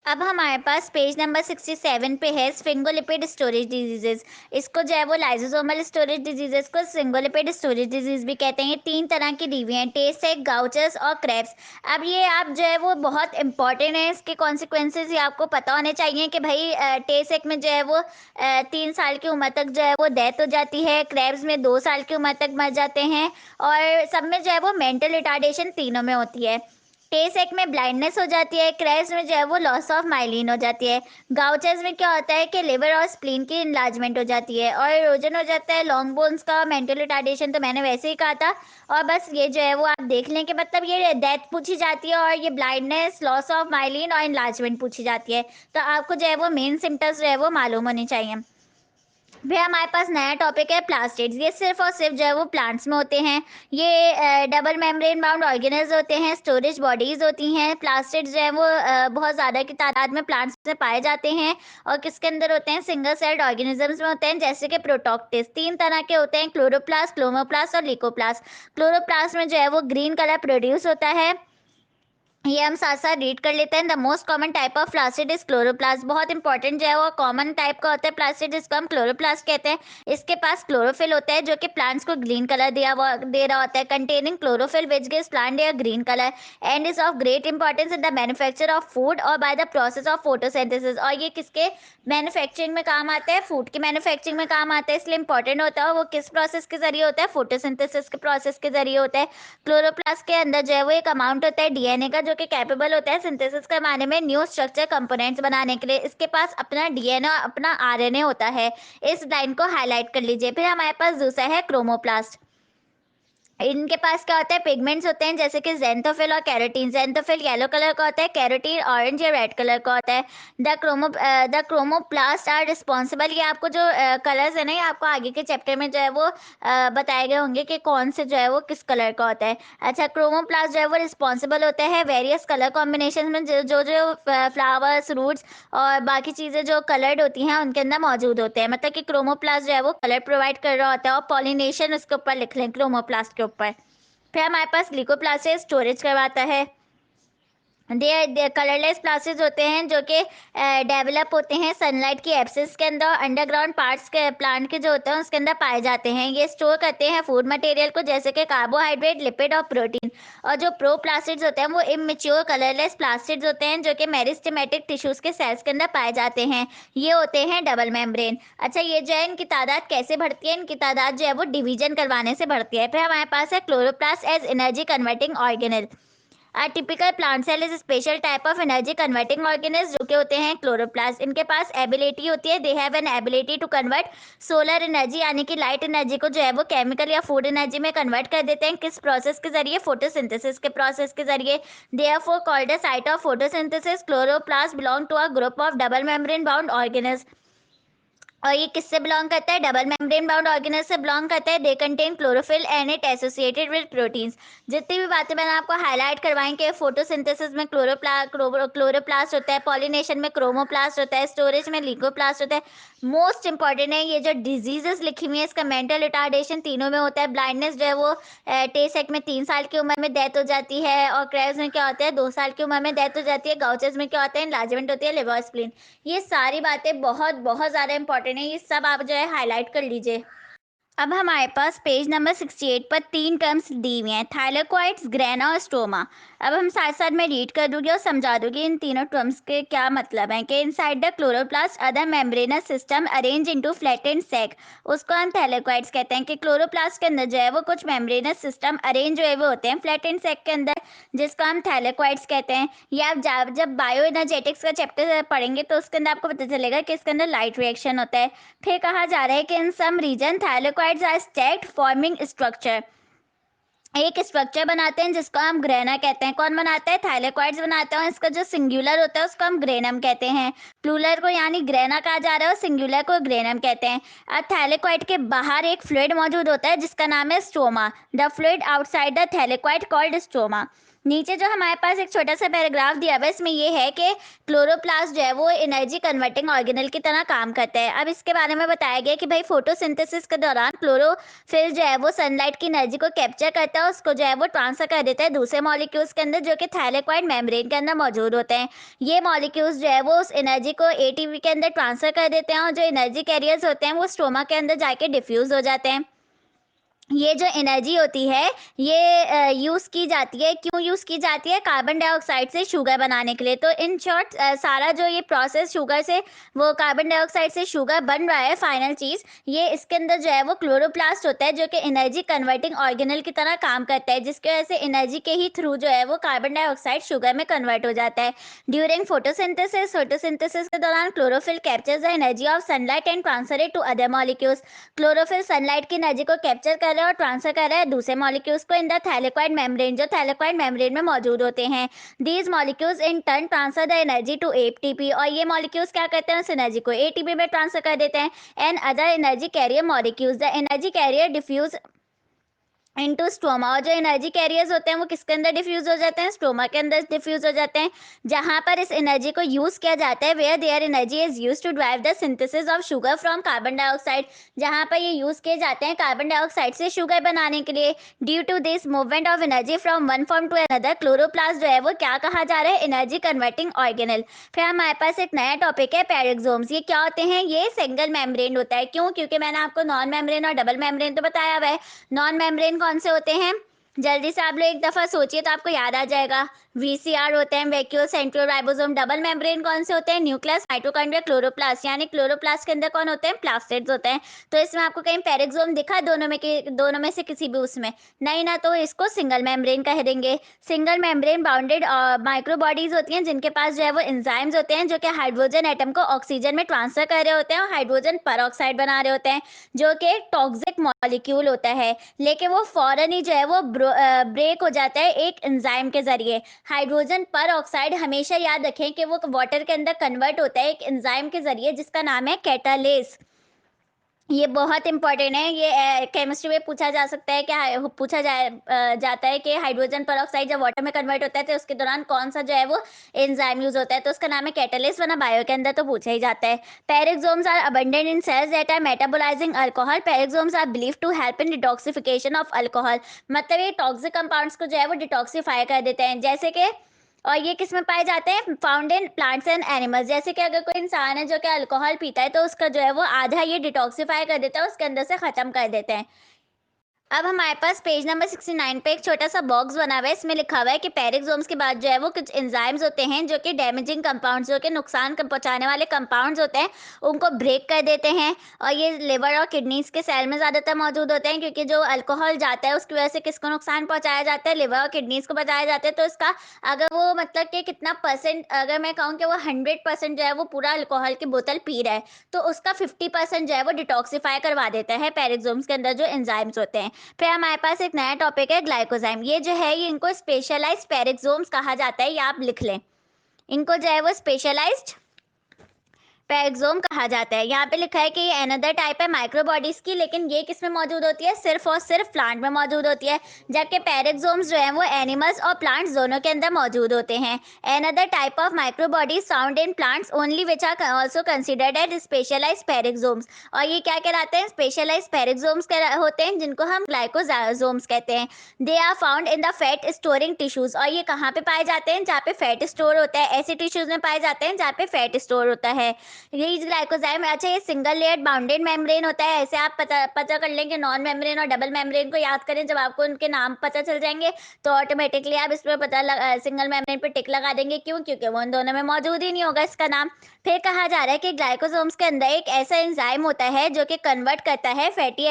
अब हमारे पास पेज नंबर 67 पे है स्फिंगोलिपिड स्टोरेज डिजीजेस। इसको जो है वो लाइसोसोमल स्टोरेज डिजीजेस को स्फिंगोलिपिड स्टोरेज डिजीज भी कहते हैं। ये 3 तरह की डीवी हैं, टेसेक, गाउचर्स और क्रेब्स। अब ये आप जो है वो बहुत इंपॉर्टेंट है, इसके कॉन्सिक्वेंसेज ही आपको पता होने चाहिए कि भाई टेसेक में जो है वो 3 साल की उम्र तक जो है वो डेथ हो जाती है, क्रेब्स में 2 साल की उम्र तक मर जाते हैं, और सब में जो है वो मेंटल रिटार्डेशन तीनों में होती है। टेसेक में ब्लाइंडनेस हो जाती है, क्रेब्स में जो है वो लॉस ऑफ माइलिन हो जाती है। गाउचर्स में क्या होता है कि लिवर और स्प्लीन की इनलार्जमेंट हो जाती है, और इरोजन हो जाता है लॉन्ग बोन्स का। मेंटल रिटार्डेशन तो मैंने वैसे ही कहा था। और बस ये जो है वो आप देख लें कि मतलब ये डेथ पूछी जाती है, और ये ब्लाइंडनेस, लॉस ऑफ माइलिन और इनलार्जमेंट पूछी जाती है। तो आपको जो है वो मेन सिम्टम्स जो है वो मालूम होने चाहिए। फिर हमारे पास नया टॉपिक है प्लास्टिड्स। ये सिर्फ और सिर्फ जो है वो प्लांट्स में होते हैं। ये डबल मेम्ब्रेन बाउंड ऑर्गेनल्स होते हैं, स्टोरेज बॉडीज होती हैं। प्लास्टिड्स जो है वो बहुत ज़्यादा की तादाद में प्लांट्स में पाए जाते हैं, और किसके अंदर होते हैं, सिंगल सेल्ड ऑर्गेनिजम्स में होते हैं, जैसे कि प्रोटोक्टिस। 3 तरह के होते हैं, क्लोरोप्लास्ट, क्लोमोप्लास्ट और लिकोप्लास्ट। क्लोरोप्लास्ट में जो है वो ग्रीन कलर प्रोड्यूस होता है। ये हम साथ साथ रीड कर लेते हैं। The most common type of plastid is chloroplast. बहुत इंपॉर्टेंट जो है वो कॉमन टाइप का होता है प्लास्टिड, जिसको हम क्लोरोप्लास्ट कहते हैं। इसके पास क्लोरोफिल होता है, जो कि प्लांट्स को ग्रीन कलर दे रहा होता है। Containing chlorophyll which gives plant a green colour and is of great importance in the manufacture of food और by the process of photosynthesis. और ये किसके मैन्युफैक्चरिंग में काम आता है, फूड की मैन्युफैक्चरिंग में काम आता है, इसलिए इंपॉर्टेंट होता है। वो किस प्रोसेस के जरिए होता है, फोटोसिंथेसिस के प्रोसेस के जरिए होता है। क्लोरोप्लास्ट के अंदर जो है वो एक अमाउंट होता है डीएनए का, जो कि कैपेबल होता है सिंथेसिस करवाने में न्यू स्ट्रक्चर कंपोनेंट्स बनाने के लिए। इसके पास अपना डीएनए और अपना आरएनए होता है। इस लाइन को हाईलाइट कर लीजिए। फिर हमारे पास दूसरा है क्रोमोप्लास्ट। इनके पास क्या होता है, पिगमेंट्स होते हैं जैसे कि ज़ेंथोफिल और कैरोटीन। ज़ेंथोफिल येलो कलर का होता है, कैरोटीन ऑरेंज या रेड कलर का होता है। द क्रोमोप्लास्ट आर रिस्पॉन्सिबल, ये आपको जो कलर्स है ना, ये आपको आगे के चैप्टर में जो है वो बताए गए होंगे कि कौन से जो है वो किस कलर का होता है। अच्छा, क्रोमोप्लास्ट जो है वो रिस्पॉन्सिबल होता है वेरियस कलर कॉम्बिनेशन में, जो जो जो फ्लावर्स, रूट्स और बाकी चीज़ें जो कलर्ड होती हैं उनके अंदर मौजूद होते हैं। मतलब कि क्रोमोप्लास्ट जो है वो कलर प्रोवाइड कर रहा होता है, और पॉलिनेशन उसके ऊपर लिख लें, क्रोमोप्लास्ट के ऊपर। फिर हमारे पास ग्लिकोप्लास्ट है, स्टोरेज करवाता है। दे कलरलेस प्लास्टिक होते हैं जो कि डेवलप होते हैं सनलाइट की एब्सेंस के अंदर, अंडरग्राउंड पार्ट्स के प्लांट के जो होते हैं उसके अंदर पाए जाते हैं। ये स्टोर करते हैं फूड मटेरियल को, जैसे कि कार्बोहाइड्रेट, लिपिड और प्रोटीन। और जो प्रो प्लास्टिड्स होते हैं वो इमेच्योर कलरलेस प्लास्टिड्स होते हैं जो कि मेरिस्टेमेटिक टिश्यूज के सेल्स के अंदर पाए जाते हैं। ये होते हैं डबल मेम्ब्रेन। अच्छा, ये जो है इनकी तादाद कैसे बढ़ती है, इनकी तादाद जो है वो डिवीजन करवाने से बढ़ती है। फिर हमारे पास है chloroplast as energy converting organelle. A typical plant cell is a special type of energy converting organism जो के होते हैं क्लोरोप्लास्ट। इनके पास एबिलिटी होती है, they have an ability to convert solar energy यानी कि लाइट एनर्जी को जो है वो केमिकल या फूड एनर्जी में कन्वर्ट कर देते हैं। किस प्रोसेस के जरिए? फोटोसिंथेसिस के प्रोसेस के जरिए। Therefore called a site of photosynthesis, chloroplast belong to a group of double membrane bound organism. और ये किससे बिलोंग करता है? डबल मेम्ब्रेन बाउंड ऑर्गेनल से बिलोंग करता है। They contain chlorophyll and it associated with proteins. जितनी भी बातें मैंने आपको हाईलाइट करवाई कि फोटोसिंथेसिस में क्लोरोप्लास्ट होता है, पॉलिनेशन में क्रोमोप्लास्ट होता है, स्टोरेज में लीकोप्लास्ट होता है। मोस्ट इंपॉर्टेंट है ये जो डिजीजेस लिखी हुई है, इसका मेंटल रिटार्डेशन तीनों में होता है। ब्लाइंडनेस जो है वो टे-सेक में 3 साल की उम्र में डेथ हो जाती है, और क्रेव्स में क्या होता है 2 साल की उम्र में डेथ हो जाती है। गाउचेस में क्या होता है? इनलार्जमेंट होती है लिवर स्प्लीन। ये सारी बातें बहुत बहुत ज़्यादा इंपॉर्टेंट है, ये सब आप जो है हाईलाइट कर लीजिए। अब हमारे पास पेज नंबर 68 पर 3 टर्म्स दी हुई हैं, थाइलेकोइड्स, ग्रेना और स्टोमा। अब हम साथ साथ में रीड कर दूंगी और समझा दूंगी इन तीनों टर्म्स के क्या मतलब हैं। कि inside the chloroplast other membranous system arrange into flattened sac, उसको हम थैलेकोइड्स कहते हैं। कि क्लोरोप्लास्ट के अंदर जो है वो कुछ मेम्ब्रेनस सिस्टम अरेंज हुए हुए होते हैं फ्लैटेंड सैक के अंदर, जिसको हम थैलेकोइड्स कहते हैं। ये आप जब बायो एनर्जेटिक्स का चैप्टर पढ़ेंगे तो उसके अंदर आपको पता चलेगा कि इसके अंदर लाइट रिएक्शन होता है। फिर कहा जा रहा है कि in some region thylakoids are stacked forming structure, एक स्ट्रक्चर बनाते हैं जिसको हम ग्रेना कहते हैं। कौन बनाता है? थाइलेकोइड्स बनाते हैं। इसका जो सिंगुलर होता है उसको हम ग्रेनम कहते हैं। प्लूरल को यानी ग्रेना कहा जा रहा है और सिंगुलर को ग्रेनम कहते हैं। अब थैलेकोइड के बाहर एक फ्लूइड मौजूद होता है जिसका नाम है stoma. The fluid outside the thylakoid called stoma. नीचे जो हमारे पास एक छोटा सा पैराग्राफ दिया हुआ है, इसमें ये है कि क्लोरोप्लास्ट जो है वो एनर्जी कन्वर्टिंग ऑर्गेनल की तरह काम करता है। अब इसके बारे में बताया गया कि भाई फोटोसिंथेसिस के दौरान क्लोरोफिल जो है वो सनलाइट की एनर्जी को कैप्चर करता है, उसको जो है वो ट्रांसफर कर देता है दूसरे मॉलिक्यूल्स के अंदर जो कि थाइलेकोइड मेम्ब्रेन के अंदर मौजूद होते हैं। ये मॉलिक्यूल्स जो है वो उस एनर्जी को एटीपी के अंदर ट्रांसफर कर देते हैं, और जो एनर्जी कैरियर्स होते हैं वो स्टोमा के अंदर जाके डिफ्यूज हो जाते हैं। ये जो एनर्जी होती है ये यूज़ की जाती है, क्यों यूज़ की जाती है? कार्बन डाइऑक्साइड से शुगर बनाने के लिए। तो इन शॉर्ट सारा जो ये प्रोसेस शुगर से, वो कार्बन डाइऑक्साइड से शुगर बन रहा है फाइनल चीज़, ये इसके अंदर जो है वो क्लोरोप्लास्ट होता है जो कि एनर्जी कन्वर्टिंग ऑर्गेनल की तरह काम करता है, जिसकी वजह से एनर्जी के ही थ्रू जो है वो कार्बन डाइऑक्साइड शुगर में कन्वर्ट हो जाता है। ड्यूरिंग फोटोसिंथेसिस के दौरान chlorophyll captures the energy of sunlight and transfer it to other molecules. Chlorophyll sunlight की एनर्जी को कैप्चर कर रहा है और ट्रांसफर कर रहा है दूसरे मॉलिक्यूल्स को इन द थैलेकोइड मेम्ब्रेन, जो थैलेकोइड मेम्ब्रेन में मौजूद होते हैं। These molecules in turn transfer the energy to ATP, और ये मॉलिक्यूल्स क्या करते हैं? उस एनर्जी को एटीपी में ट्रांसफर कर देते हैं। And other energy carrier molecules, the energy carrier diffuse into stoma, और जो एनर्जी कैरियर्स होते हैं वो किसके अंदर डिफ्यूज हो जाते हैं? स्टोमा के अंदर डिफ्यूज हो जाते हैं, जहां पर इस एनर्जी को यूज किया जाता है। Where their energy is use to drive the synthesis of sugar from carbon dioxide, जहां पर ये यूज किए जाते हैं कार्बन डाइऑक्साइड से शुगर बनाने के लिए। Due to this movement of energy from one form to another, chloroplast जो है वो क्या कहा जा रहा है? Energy converting organelle. फिर हमारे पास एक नया टॉपिक है पैराक्सोम्स। ये क्या होते हैं? ये सिंगल मेम्ब्रेन होता है। क्यों? क्योंकि मैंने आपको नॉन मेम्ब्रेन और डबल मेम्ब्रेन तो बताया हुआ है। नॉन मेम्ब्रेन कौन से होते हैं? जल्दी से आप लोग एक दफ़ा सोचिए तो आपको याद आ जाएगा। वीसीआर होते हैं, vacuole centriole ribosome. Double membrane कौन से होते हैं? Nucleus, mitochondria, chloroplast. यानी क्लोरोप्लास्ट के अंदर कौन होते हैं? प्लास्टिड्स होते हैं। तो इसमें आपको कहीं पेरिक्सोम दिखा दोनों में से किसी भी उसमें? नहीं ना, तो इसको सिंगल मेम्ब्रेन कह देंगे। सिंगल मेम्ब्रेन बाउंडेड माइक्रोबॉडीज होती हैं जिनके पास जो है वो एंजाइम्स होते हैं जो कि हाइड्रोजन एटम को ऑक्सीजन में ट्रांसफर कर रहे होते हैं और हाइड्रोजन परऑक्साइड बना रहे होते हैं, जो कि टॉक्सिक मॉलिक्यूल होता है। लेकिन वो फौरन ही जो है वो ब्रेक हो जाता है एक एंजाइम के जरिए। हाइड्रोजन पर ऑक्साइड हमेशा याद रखें कि वो वाटर के अंदर कन्वर्ट होता है एक एंजाइम के जरिए जिसका नाम है कैटालेस। ये बहुत इंपॉर्टेंट है, ये केमिस्ट्री में पूछा जा सकता है कि जाता है कि हाइड्रोजन पर ऑक्साइड जब वाटर में कन्वर्ट होता है तो उसके दौरान कौन सा जो है वो एंजाइम यूज होता है, तो उसका नाम है कैटालिस्ट, वरना बायो के अंदर तो पूछा ही जाता है। Peroxisomes are abundant in cells that are metabolising alcohol. Peroxisomes are believe to help in detoxification of alcohol. मतलब ये टॉक्सिक कंपाउंड्स को जो है वो डिटॉक्सिफाई कर देते हैं। जैसे कि और ये किस में पाए जाते हैं? Found in plants and animals. जैसे कि अगर कोई इंसान है जो कि अल्कोहल पीता है तो उसका जो है वो आधा ये डिटॉक्सिफाई कर देता है, उसके अंदर से खत्म कर देते हैं। अब हमारे पास पेज नंबर 69 पे एक छोटा सा बॉक्स बना हुआ है, इसमें लिखा हुआ है कि पेरिक्सोम्स के बाद जो है वो कुछ एंजाइम्स होते हैं जो कि डैमेजिंग कंपाउंड्स, जो कि नुकसान पहुंचाने वाले कंपाउंड्स होते हैं, उनको ब्रेक कर देते हैं। और ये लिवर और किडनीज के सेल में ज़्यादातर मौजूद होते हैं, क्योंकि जो अल्कोहल जाता है उसकी वजह से किसको नुकसान पहुंचाया जाता है? लिवर और किडनीज को बचाया जाता है। तो इसका अगर वो मतलब कि कितना परसेंट, अगर मैं कहूँ कि वो 100% जो है वो पूरा अल्कोहल की बोतल पी रहा है, तो उसका 50% जो है वो डिटॉक्सिफाई करवा देता है पेरिक्सोम्स के अंदर जो एंजाइम्स होते हैं। फिर हमारे पास एक नया टॉपिक है ग्लाइकोजाइम। ये जो है ये इनको स्पेशलाइज्ड पेरिक्सोम्स कहा जाता है, ये आप लिख लें। इनको जो है वो स्पेशलाइज्ड पेरिक्सोम कहा जाता है। यहाँ पे लिखा है कि ये अनदर टाइप है माइक्रोबॉडीज की, लेकिन ये किस में मौजूद होती है? सिर्फ और सिर्फ प्लांट में मौजूद होती है, जबकि पेरिक्सोम्स जो है वो एनिमल्स और प्लांट्स दोनों के अंदर मौजूद होते हैं। Another type of microbodies found in plants only which are also considered as specialised peroxisomes. और ये क्या कहलाते हैं? स्पेशलाइज्ड पेरिक्सोम्स होते हैं, जिनको हम ग्लाइकोजाइमोम्स कहते हैं। They are found in the fat storing tissues. और ये कहाँ पे पाए जाते हैं? जहाँ पे फैट स्टोर होता है। ऐसे टिश्यूज में पाए जाते हैं जहाँ पे फैट स्टोर होता है। ये ग्लाइकोजाइम, अच्छा, ये सिंगल लेयर्ड बाउंडेड मेम्ब्रेन होता है। ऐसे आप पता कर लें कि नॉन मेम्ब्रेन और डबल मेम्ब्रेन को याद करें, जब आपको उनके नाम पता चल जाएंगे तो ऑटोमेटिकली आप इसमें सिंगल मेम्ब्रेन पे टिक लगा देंगे। क्यों? क्योंकि वो उन दोनों में मौजूद ही नहीं होगा इसका नाम। फिर कहा जा रहा है कि ग्लाइकोसोम्स के अंदर एक ऐसा एंजाइम होता है जो कि कन्वर्ट करता है फैटी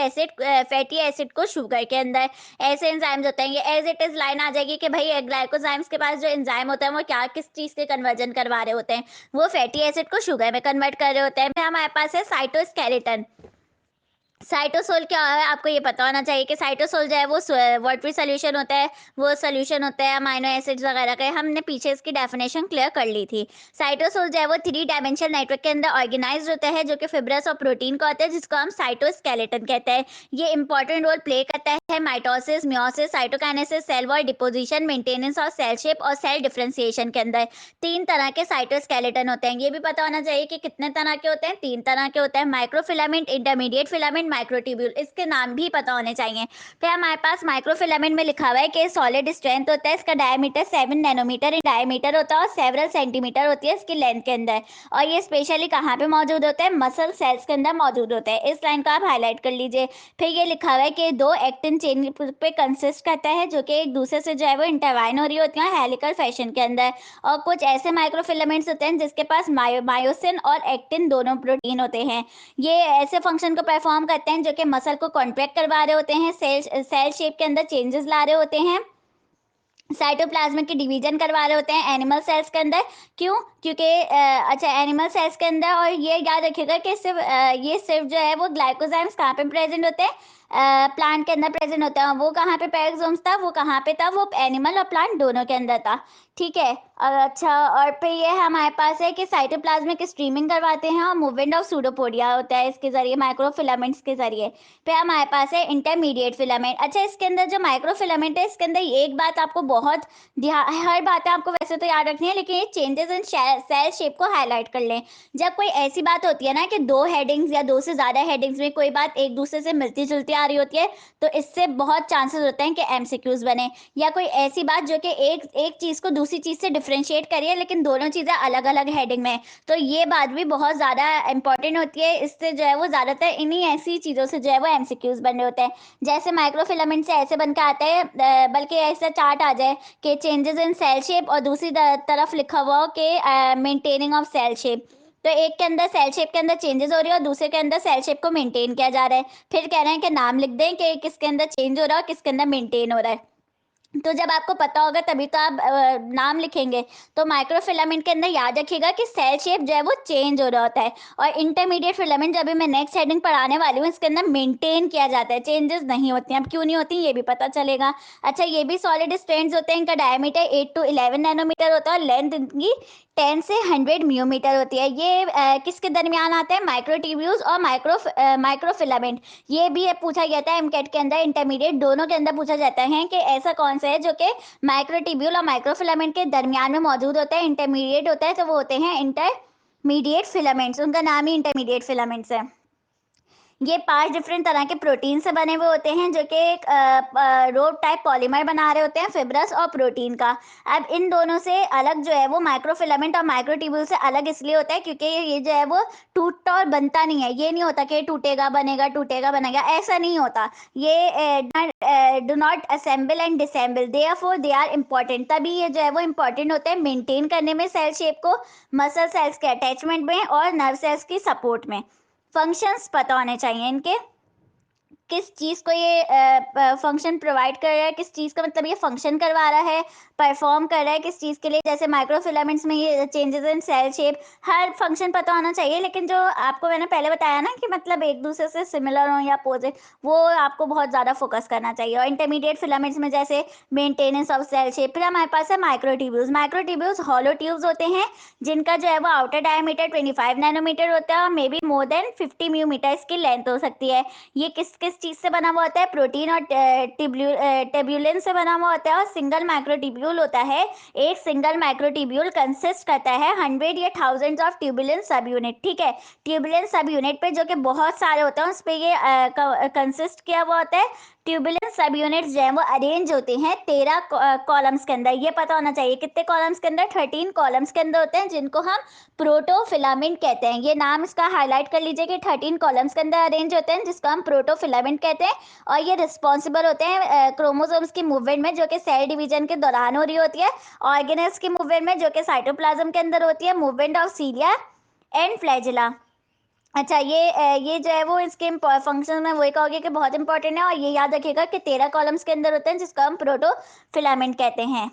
एसिड को शुगर के अंदर। ऐसे एंजाइम्स होते हैं, ये एज इट इज लाइन आ जाएगी कि भाई ग्लाइकोजाइम्स के पास जो एंजाइम होता है वो क्या किस चीज के कन्वर्जन करवा रहे होते हैं? वो फैटी एसिड को शुगर में कन्वर्ट कर रहे होते हैं। फिर हमारे पास है साइटोस्केलेटन। साइटोसोल क्या है आपको ये पता होना चाहिए कि साइटोसोल जो है वो वाटरी सोल्यूशन होता है, वो सोल्यूशन होता है अमाइनो एसिड्स वगैरह का। हमने पीछे इसकी डेफिनेशन क्लियर कर ली थी। साइटोसोल जो है वो 3 डायमेंशनल नेटवर्क के अंदर ऑर्गेनाइज होता है, जो कि फिब्रस और प्रोटीन का होता है, जिसको हम साइटोस्केलेटन कहते हैं। ये इंपॉर्टेंट रोल प्ले करता है mitosis, meiosis, cytokinesis, cell wall deposition, maintenance और सेल शेप और सेल डिफरेंशिएशन के अंदर। 3 तरह के साइटोस्केलेटन होते हैं। ये भी पता होना चाहिए कि कितने तरह के होते हैं? 3 तरह के होते हैं। माइक्रोफिलामेंट, इंटरमीडिएट फिलामेंट, माइक्रोट्यूब्यूल, इसके नाम भी पता होने चाहिए। फिर हमारे पास माइक्रोफिलामेंट में लिखा हुआ है कि सॉलिड स्ट्रेंथ होता है, इसका डायमीटर 7 नैनोमीटर इन डायमीटर होता है और सेवरल सेंटीमीटर होती है इसकी लेंथ के अंदर। और ये स्पेशली कहाँ पे मौजूद होता है? मसल सेल्स के अंदर मौजूद होता है। इस लाइन को आप हाईलाइट कर लीजिए। फिर ये लिखा हुआ है कि 2 एक्टिन चेन पे कंसिस्ट करता है, जो कि एक दूसरे से जो है वो इंटरवाइन हो रही होती है हेलिकल फैशन के अंदर। और कुछ ऐसे माइक्रोफिलामेंट्स होते हैं जिसके पास मायोसिन और एक्टिन दोनों प्रोटीन होते हैं। ये ऐसे फंक्शन को परफॉर्म करते हैं जो कि मसल को कॉन्ट्रैक्ट करवा रहे होते हैं, सेल शेप के अंदर चेंजेस ला रहे होते हैं, साइटोप्लाज्म की डिवीजन करवा रहे होते हैं एनिमल सेल्स के अंदर। क्यों? क्योंकि अच्छा, एनिमल सेल्स के अंदर। और ये याद रखिएगा कि ये सिर्फ जो है वो ग्लाइकोजाइम्स कहाँ पे प्रेजेंट होते हैं? प्लांट के अंदर प्रेजेंट होता है। वो कहाँ पे पेरिक्सोम्स था? वो कहाँ पे था? वो एनिमल और प्लांट दोनों के अंदर था। ठीक है। और अच्छा, और फिर ये हमारे पास है कि साइटोप्लाज्मिक स्ट्रीमिंग करवाते हैं और मूवमेंट ऑफ सूडोपोडिया होता है इसके जरिए, माइक्रोफिलामेंट्स के जरिए। फिर हमारे पास है इंटरमीडिएट फिलामेंट। अच्छा, इसके अंदर जो माइक्रोफिलामेंट है इसके अंदर एक बात आपको बहुत ध्यान, हर बात है आपको वैसे तो याद रखनी है, लेकिन ये चेंजेस इन सेल शेप को हाईलाइट कर लें। जब कोई ऐसी बात होती है ना कि 2 हेडिंग्स या 2 से ज्यादा हेडिंग्स में कोई बात एक दूसरे से मिलती जुलती आ रही होती है, तो इससे बहुत चांसेस होते हैं कि एमसीक्यूज बने, या कोई ऐसी बात जो कि एक चीज को दूसरी चीज से डिफरेंशिएट करिए लेकिन दोनों चीजें अलग अलग हेडिंग में, तो ये बात भी बहुत ज्यादा इंपॉर्टेंट होती है। इससे जो है वो ज्यादातर इन्हीं ऐसी चीजों से जो है वो एमसीक्यूज बन रहे होते हैं। जैसे माइक्रोफिलामेंट से ऐसे बनकर आता है, बल्कि ऐसा चार्ट आ जाए कि चेंजेस इन सेल शेप, और दूसरी तरफ लिखा हुआ हो कि मेंटेनिंग ऑफ सेल शेप। तो एक के अंदर सेल शेप के अंदर चेंजेस हो रही है और दूसरे के अंदर सेल शेप को मेंटेन किया जा रहा है। फिर कह रहे हैं कि नाम लिख दें कि किसके अंदर चेंज हो रहा है और किसके अंदर मेंटेन हो रहा है। तो जब आपको पता होगा तभी तो आप नाम लिखेंगे। तो माइक्रोफिलामेंट के अंदर याद रखिएगा कि सेल शेप जो है वो चेंज हो रहा होता है, और इंटरमीडिएट फिलामेंट जब भी मैं नेक्स्ट हेडिंग पढ़ाने वाली हूँ इसके अंदर मेंटेन किया जाता है, चेंजेस नहीं होती हैं। अब क्यों नहीं होती ये भी पता चलेगा। अच्छा, ये भी सॉलिड स्ट्रैंड्स होते हैं, इनका डायमीटर 8 to 11 नैनोमीटर होता है और लेंथ इनकी 10 से 100 म्यूमीटर होती है। ये किसके दरमियान आते हैं, माइक्रोट्यूब्यूल्स और माइक्रोफिलामेंट। ये भी पूछा गया था एमकेट के अंदर, इंटरमीडिएट दोनों के अंदर पूछा जाता है कि ऐसा कौन सा है जो कि माइक्रोट्यूब्यूल और माइक्रोफिलामेंट के दरमियान में मौजूद होता है, इंटरमीडिएट होता है, तो वो होते हैं इंटरमीडिएट फिलामेंट्स। उनका नाम ही इंटरमीडिएट फिलामेंट्स है। ये 5 डिफरेंट तरह के प्रोटीन से बने हुए होते हैं जो कि एक रोड टाइप पॉलीमर बना रहे होते हैं, फिब्रस और प्रोटीन का। अब इन दोनों से अलग जो है वो माइक्रोफिलामेंट और माइक्रोट्यूब्यूल से अलग इसलिए होता है क्योंकि ये जो है वो टूटता और बनता नहीं है। ये नहीं होता कि टूटेगा बनेगा बनेगा, ऐसा नहीं होता। ये do not assemble and disassemble, therefore they are important. तभी ये जो है वो इंपॉर्टेंट होते हैं मेंटेन करने में सेल शेप को, मसल सेल्स के अटैचमेंट में और नर्व सेल्स की सपोर्ट में। फंक्शंस पता होने चाहिए इनके, किस चीज़ को ये फंक्शन प्रोवाइड कर रहा है, किस चीज़ का मतलब ये फंक्शन करवा रहा है, परफॉर्म कर रहा है किस चीज़ के लिए। जैसे माइक्रोफिलामेंट्स में ये चेंजेस इन सेल शेप, हर फंक्शन पता होना चाहिए। लेकिन जो आपको मैंने पहले बताया ना कि मतलब एक दूसरे से सिमिलर हो या अपोजिट, वो आपको बहुत ज़्यादा फोकस करना चाहिए। और इंटरमीडिएट फिलामेंट्स में जैसे मेंटेनेंस ऑफ सेल शेप। फिर हमारे पास है माइक्रोट्यूब्यूल्स। माइक्रोट्यूब्यूल्स हॉलो ट्यूब्स होते हैं जिनका जो है वो आउटर डायमीटर 25 नैनोमीटर होता है और मे बी मोर देन 50 म्यूमीटर इसकी लेंथ हो सकती है। ये किस किस चीज से बना हुआ होता है, प्रोटीन और टेब्यूलिन से बना हुआ होता है। और सिंगल माइक्रोट्यूब्यूल होता है, एक सिंगल माइक्रोट्यूब्यूल कंसिस्ट करता है 100 या थाउजेंड्स ऑफ ट्यूबुलिन सब यूनिट। ठीक है, ट्यूबुलिन सब यूनिट पे जो कि बहुत सारे होते हैं उस पे ये कंसिस्ट किया हुआ होता है। ट्यूबुलिन सब यूनिट्स जो है वो अरेंज होते हैं 13 कॉलम्स के अंदर। ये पता होना चाहिए कितने कॉलम्स के अंदर, 13 कॉलम्स के अंदर होते हैं जिनको हम प्रोटोफिलामेंट कहते हैं। ये नाम इसका हाईलाइट कर लीजिए कि 13 कॉलम्स के अंदर अरेंज होते हैं जिसको हम प्रोटोफिलामेंट कहते हैं। और ये रिस्पॉन्सिबल होते हैं क्रोमोसोम्स की मूवमेंट में जो कि सेल डिवीजन के दौरान हो रही होती है, ऑर्गेनेल्स की मूवमेंट में जो कि साइटोप्लाज्म के अंदर होती है, movement of cilia and flagella. अच्छा, ये जो है वो इसके फंक्शन में वही कहोगे कि बहुत इंपॉर्टेंट है। और ये याद रखिएगा कि 13 कॉलम्स के अंदर होते हैं जिसको हम प्रोटोफिलामेंट कहते हैं।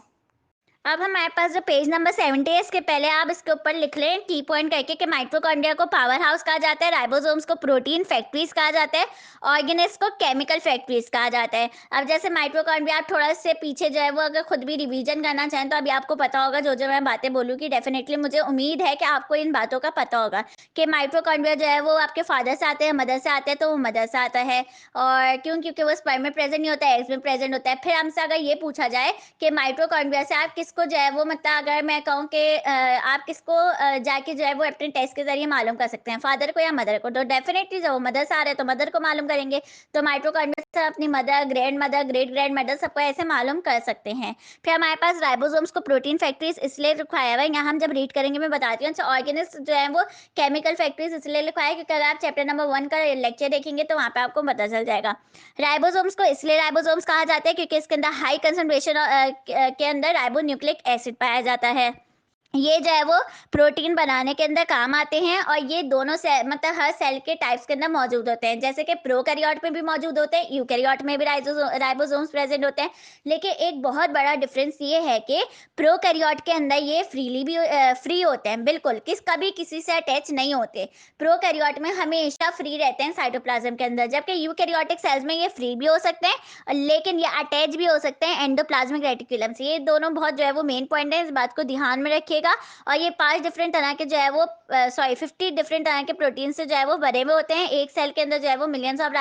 अब हमारे पास जो पेज नंबर 70 है, इसके पहले आप इसके ऊपर लिख लें की पॉइंट करके कि माइटोकॉन्ड्रिया को पावर हाउस कहा जाता है, राइबोसोम्स को प्रोटीन फैक्ट्रीज कहा जाता है, ऑर्गेनेल्स को केमिकल फैक्ट्रीज कहा जाता है। अब जैसे माइटोकॉन्ड्रिया, आप थोड़ा से पीछे जो है वो अगर खुद भी रिवीजन करना चाहें तो अभी आपको पता होगा जो जो मैं बातें बोलूँगी, डेफिनेटली मुझे उम्मीद है कि आपको इन बातों का पता होगा कि माइटोकॉन्ड्रिया जो है वो आपके फादर से आते हैं, मदर से आते हैं, तो वो मदर से आता है। और क्यों, क्योंकि वो स्पर्म में प्रेजेंट नहीं होता है, एग्स में प्रेजेंट होता है। फिर हमसे अगर ये पूछा जाए कि माइटोकॉन्ड्रिया से आप किसको जो है वो, मतलब अगर मैं कहूँ कि आप किसको जाके जो है वो अपने टेस्ट के जरिए मालूम कर सकते हैं, फादर को या मदर को, तो डेफिनेटली जब वो मदर से आ रहे हैं तो मदर को मालूम करेंगे। तो माइटोकॉन्ड्रिया से अपनी mother, grand mother, great grand mother, सबको ऐसे मालूम कर सकते हैं। फिर हमारे पास राइबोसोम्स को प्रोटीन फैक्ट्रीज इसलिए लिखवाया हुआ है, यहाँ हम जब रीड करेंगे मैं बताती हूँ। अच्छा, ऑर्गेनिल्स जो है वो केमिकल फैक्ट्रीज इसलिए लिखवाया है क्योंकि अगर आप चैप्टर नंबर 1 का लेक्चर देखेंगे तो वहाँ पे आपको पता चल जाएगा। राइबोसोम्स को इसलिए राइबोसोम्स कहा जाता है क्योंकि इसके अंदर हाई कंसंट्रेशन के अंदर राइबोन्यूक्लिक एसिड पाया जाता है। ये जो है वो प्रोटीन बनाने के अंदर काम आते हैं और ये दोनों सेल, मतलब हर सेल के टाइप्स के अंदर मौजूद होते हैं। जैसे कि प्रोकैरियोट में भी मौजूद होते हैं, यूकैरियोट में भी राइबोसोम्स प्रेजेंट होते हैं। लेकिन एक बहुत बड़ा डिफरेंस ये है कि प्रोकैरियोट के अंदर ये फ्रीली भी फ्री होते हैं, बिल्कुल कभी किसी से अटैच नहीं होते। प्रोकैरियोट में हमेशा फ्री रहते हैं साइटोप्लाज्म के अंदर, जबकि यूकैरियोटिक सेल्स में ये फ्री भी हो सकते हैं लेकिन ये अटैच भी हो सकते हैं एंडोप्लाज्मिक रेटिकुलम से। ये दोनों बहुत जो है वो मेन पॉइंट है, इस बात को ध्यान में रखिएगा। और ये 5 डिफरेंट तरह के जो है वो 50 डिफरेंट तरह के प्रोटीन से जो है वो बने हुए होते हैं। एक सेल के अंदर जो है वो मिलियंस ऑफ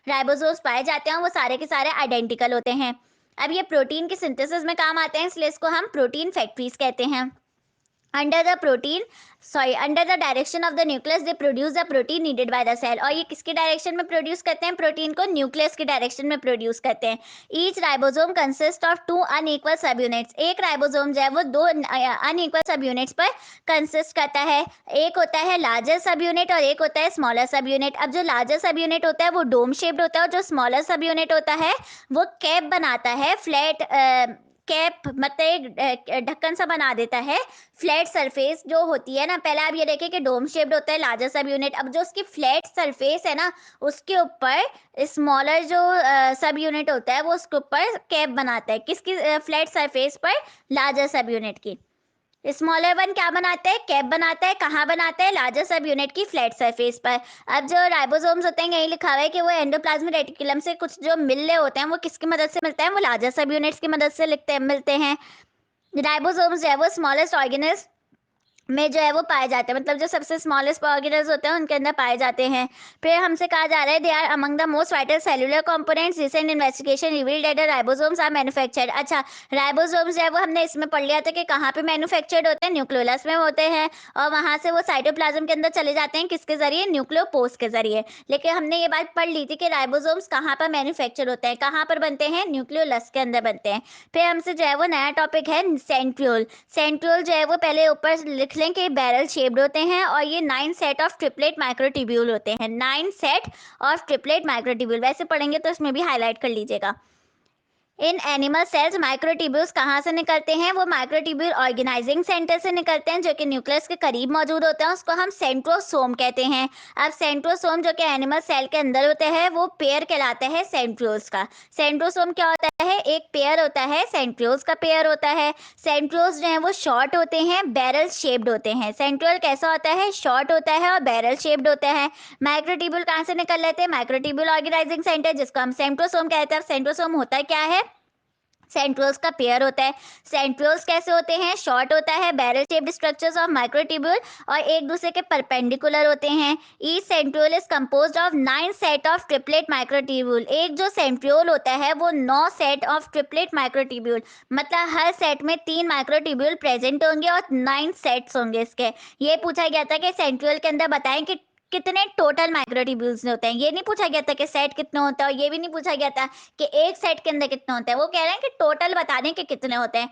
राइबोसोम्स पाए जाते हैं, वो सारे के सारे आइडेंटिकल होते हैं। अब ये प्रोटीन की सिंथेसिस में काम आते हैं, इसलिए इसको हम प्रोटीन फैक्ट्रीज कहते हैं। Under the direction of the nucleus they produce the protein needed by the cell. और ये किसकी डायरेक्शन में प्रोड्यूस करते हैं? प्रोटीन को न्यूक्लियस की डायरेक्शन में प्रोड्यूस करते हैं। Each ribosome consist of 2 unequal सब यूनिट्स। एक राइबोसोम जो है वो 2 अनइक्वल सब यूनिट्स पर कंसिस्ट करता है। एक होता है लार्जर सब यूनिट और एक होता है स्मॉलर सब यूनिट। अब जो लार्जर सब यूनिट होता है वो डोम शेप्ड होता है और जो स्मॉलर सब यूनिट होता है वो कैप बनाता है, फ्लैट कैप मतलब एक ढक्कन सा बना देता है। फ्लैट सरफेस जो होती है ना, पहले आप ये देखें कि डोम शेप्ड होता है लार्जर सब यूनिट। अब जो उसकी फ्लैट सरफेस है ना, उसके ऊपर स्मॉलर जो सब यूनिट होता है वो उसके ऊपर कैप बनाता है। किसकी फ्लैट सरफेस पर? लार्जर सब यूनिट की। स्मॉलर वन क्या बनाता है? कैप बनाता है। कहाँ बनाता है? लार्जर सब यूनिट की फ्लैट सरफेस पर। अब जो राइबोसोम्स होते हैं, यही लिखा हुआ है कि वो एंडोप्लाज्मिक रेटिकुलम से कुछ जो मिलने होते हैं वो किसकी मदद से मिलते हैं? वो लार्जर सब यूनिट्स की मदद से मिलते हैं। राइबोसोम्स जो है वो स्मॉलेस्ट ऑर्गेनल्स में जो है वो पाए जाते हैं, मतलब जो सबसे स्मॉलेस्ट ऑर्गेनल्स होते हैं उनके अंदर पाए जाते हैं। फिर हमसे कहा जा रहा है they are among the most vital cellular components. Recent investigation revealed that ribosomes are manufactured. अच्छा, राइबोसोम्स जो है वो हमने इसमें पढ़ लिया था कि कहाँ पे मैन्युफैक्चर्ड होते हैं? न्यूक्लियोलस में होते हैं। और वहां से वो साइटोप्लाज्म के अंदर चले जाते हैं किसके जरिए? न्यूक्लियोपोस्ट के जरिए। लेकिन हमने ये बात पढ़ ली थी कि राइबोसोम्स कहाँ पर मैन्युफैक्चर होते हैं, कहाँ पर बनते हैं? न्यूक्लियोलस के अंदर बनते हैं। फिर हमसे जो है वो नया टॉपिक है सेंट्रियोल। सेंट्रियोल जो है वो पहले ऊपर लिख लें कि बैरल शेप्ड होते हैं और ये 9 सेट ऑफ ट्रिपलेट माइक्रोट्यूब्यूल होते हैं। 9 सेट ऑफ ट्रिपलेट माइक्रोट्यूब्यूल, वैसे पढ़ेंगे तो इसमें भी हाईलाइट कर लीजिएगा। इन एनिमल सेल्स माइक्रोट्यूब्यूल्स कहाँ से निकलते हैं? वो माइक्रोट्यूब्यूल ऑर्गेनाइजिंग सेंटर से निकलते हैं जो कि न्यूक्लियस के करीब मौजूद होते हैं। उसको हम सेंट्रोसोम कहते हैं। अब सेंट्रोसोम जो कि एनिमल सेल के अंदर होते हैं वो पेयर कहलाते हैं सेंट्रियोल्स का। सेंट्रोसोम क्या होता है? एक पेयर होता है, सेंट्रियोल्स का पेयर होता है। सेंट्रियोल्स जो है वो शॉर्ट होते हैं, बैरल शेप्ड होते हैं। सेंट्रियोल कैसा होता है? शॉर्ट होता है और बैरल शेप्ड होता है। माइक्रोट्यूब्यूल कहाँ से निकल लेते हैं? माइक्रोट्यूब्यूल ऑर्गेनाइजिंग सेंटर, जिसको हम सेंट्रोसोम कहते हैं। सेंट्रोसोम होता क्या है? सेंट्रियोल्स का पेयर होता है। सेंट्रियोल्स कैसे होते हैं? शॉर्ट होता है, barrel shaped structures of microtubule और एक दूसरे के परपेंडिकुलर होते हैं। Each centriole is composed of 9 set of triplet microtubule. एक जो सेंट्रियोल होता है वो 9 सेट ऑफ ट्रिपलेट माइक्रोट्यूब्यूल, मतलब हर सेट में 3 माइक्रोट्यूब्यूल प्रेजेंट होंगे और 9 सेट्स होंगे इसके। ये पूछा गया था कि सेंट्रियोल के अंदर बताएं कि कितने टोटल माइक्रोट्यूब्यूल्स होते हैं। ये नहीं पूछा गया था कि सेट कितना होता है, और ये भी नहीं पूछा गया था कि एक सेट के अंदर कितना होता है। वो कह रहे हैं कि टोटल बता दें कि कितने होते हैं।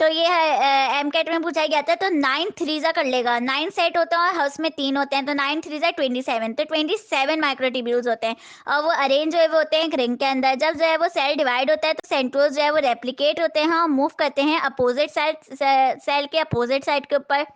तो ये है एमकेट में पूछा गया था। तो 9 3 जा कर लेगा, 9 सेट होता है और उसमें 3 होते हैं, तो 9 3 जा 27, तो 27 माइक्रोट्यूब्यूल्स होते हैं। और वो अरेंज जो है वो होते हैं एक रिंग के अंदर। जब जो है वो सेल डिवाइड होता है तो सेंट्रोल्स जो है वो रेप्लिकेट होते हैं और मूव करते हैं अपोजिट साइड, सेल के अपोजिट साइड के ऊपर।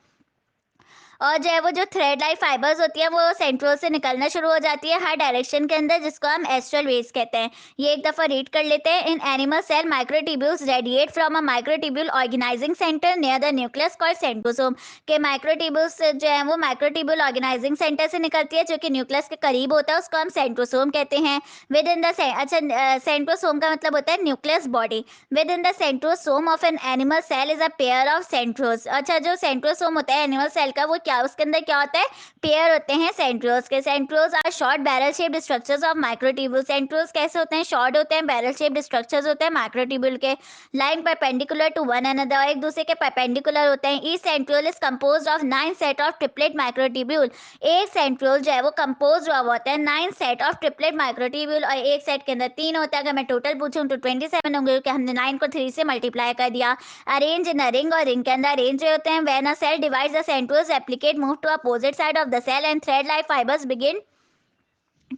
और जो है वो जो थ्रेड लाइक फाइबर्स होती है वो सेंट्रोल से निकलना शुरू हो जाती है हर डायरेक्शन के अंदर, जिसको हम एस्ट्रल वेव्स कहते हैं। ये एक दफा रीड कर लेते हैं। In animal cell microtubules radiate from a microtubule organising centre near the nucleus called centrosome. के माइक्रोट्यूब्यूल्स जो है वो माइक्रोट्यूब्यूल ऑर्गेनाइजिंग सेंटर से निकलती है जो कि न्यूक्लियस के करीब होता है, उसको हम सेंट्रोसोम कहते हैं। विद इन द अच्छा, सेंट्रोसोम का मतलब होता है nucleus body. Within the centrosome of an animal cell is a pair of centrioles. अच्छा, जो सेंट्रोसोम होता है एनिमल सेल का, वो क्या उसके अंदर क्या होता है? पेयर होते हैं सेंट्रोस के। Centrioles are short barrel shaped structures of microtubule. Centrioles कैसे होते हैं? शॉर्ट होते हैं, बैरल शेप्ड स्ट्रक्चर्स होते हैं माइक्रोट्यूब्यूल के, lying perpendicular to one another, एक दूसरे के परपेंडिकुलर होते हैं। Each centriole is composed of 9 set of triplet microtubule. एक सेंट्रियोल जो है वो कंपोज हुआ होता है 9 सेट ऑफ ट्रिपलेट माइक्रोट्यूब्यूल और एक सेट के अंदर 3 होता है। अगर मैं टोटल पूछूं तो 27 होंगे क्योंकि हमने 9 को 3 से मल्टीप्लाई कर दिया। अरेंज इन अ रिंग, और रिंग के अंदर अरेंज होते हैं। When a cell divides the centrioles replicate move to opposite side of the cell and thread like fibres begin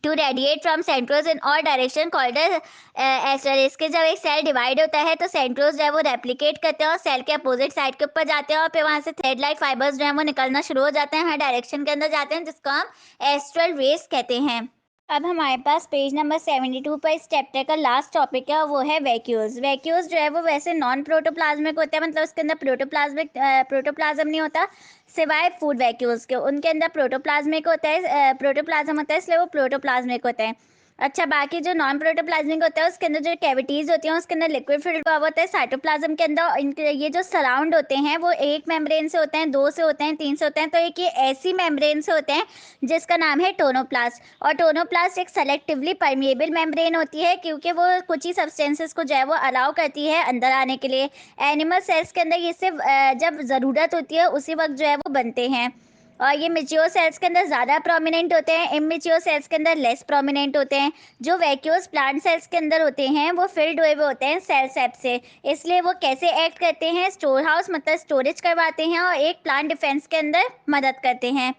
to radiate from centrioles in all direction called aster. इसके जब एक cell divide होता है तो सेंट्रोज जो है वो रेप्लिकेट करते हैं और सेल के अपोजिट साइड के ऊपर जाते हैं और फिर वहां से थ्रेड लाइक फाइबर्स जो है वो निकलना शुरू हो जाते हैं, हर डायरेक्शन के अंदर जाते हैं, जिसको हम एस्ट्रल रेस कहते हैं। अब हमारे पास पेज नंबर 72 पर इस चैप्टर का लास्ट टॉपिक है, वो है वैक्यूल्स। वैक्यूल्स जो है वो वैसे नॉन प्रोटोप्लाज्मिक होते हैं, मतलब उसके अंदर प्रोटोप्लाज्म नहीं होता सिवाय फूड वैक्यूल्स के। उनके अंदर प्रोटोप्लाज्मिक होता है, प्रोटोप्लाज्म होता है, इसलिए वो प्रोटोप्लाज्मिक होते हैं। अच्छा, बाकी जो नॉन प्रोटोप्लाज्मिक होता है उसके अंदर जो कैविटीज होती हैं उसके अंदर लिक्विड फिल्ड हुआ होता है। साइटोप्लाज्म के अंदर इनके ये जो सराउंड होते हैं वो एक मेम्ब्रेन से होते हैं, दो से होते हैं, तीन से होते हैं। तो एक ये ऐसी मेम्ब्रेन से होते हैं जिसका नाम है टोनोप्लास्ट। और टोनोप्लास्ट एक सेलेक्टिवली परमिएबल मेम्ब्रेन होती है क्योंकि वो कुछ ही सब्सटेंसेस को जो है वो अलाउ करती है अंदर आने के लिए। एनिमल सेल्स के अंदर ये सिर्फ जब ज़रूरत होती है उसी वक्त जो है वो बनते हैं। और ये मेच्योर सेल्स के अंदर ज़्यादा प्रोमिनेंट होते हैं, इमेच्योर सेल्स के अंदर लेस प्रोमिनेंट होते हैं। जो वैक्यूल्स प्लांट सेल्स के अंदर होते हैं वो फिल्ड हुए हुए होते हैं सेल सेप से। इसलिए वो कैसे एक्ट करते हैं, स्टोर हाउस मतलब स्टोरेज करवाते हैं और एक प्लांट डिफेंस के अंदर मदद करते हैं।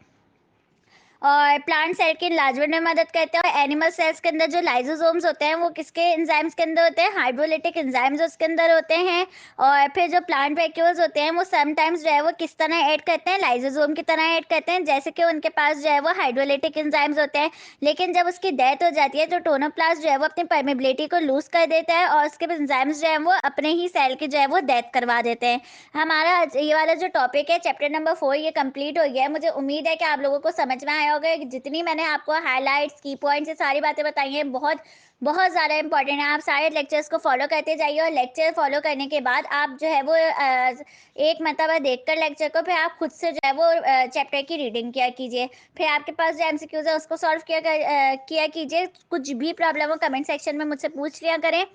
और प्लांट सेल के इनलार्जमेंट में मदद करते हैं। और एनिमल सेल्स के अंदर जो लाइसोसोम्स होते हैं वो किसके एंजाइम्स के अंदर होते हैं, हाइड्रोलिटिक एंजाइम्स उसके अंदर होते हैं। और फिर जो प्लांट वैक्यूल्स होते हैं वो समटाइम्स जो है वो किस तरह ऐड करते हैं, लाइसोसोम की तरह ऐड करते हैं, जैसे कि उनके पास जो है वो हाइड्रोलिटिक एंजाइम्स होते हैं। लेकिन जब उसकी डेथ हो जाती है तो टोनोप्लास्ट जो है वो अपनी परमेबिलिटी को लूज कर देता है और उसके एंजाइम्स जो है वो अपने ही सेल की जो है वो डेथ करवा देते हैं। हमारा ये वाला जो टॉपिक है चैप्टर नंबर 4 ये कंप्लीट हो गया है। मुझे उम्मीद है कि आप लोगों को समझ में आया होगा। जितनी मैंने आपको हाइलाइट्स की पॉइंट्स ये सारी बातें बताई हैं बहुत बहुत ज़्यादा इंपॉर्टेंट है। आप सारे लेक्चर्स को फॉलो करते जाइए और लेक्चर फॉलो करने के बाद आप जो है वो एक मतलब देखकर लेक्चर को फिर आप खुद से जो है वो चैप्टर की रीडिंग किया कीजिए। फिर आपके पास जो एमसीक्यूज है उसको सॉल्व किया कीजिए। कुछ भी प्रॉब्लम हो कमेंट सेक्शन में मुझसे पूछ लिया करें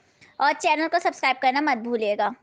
और चैनल को सब्सक्राइब करना मत भूलिएगा।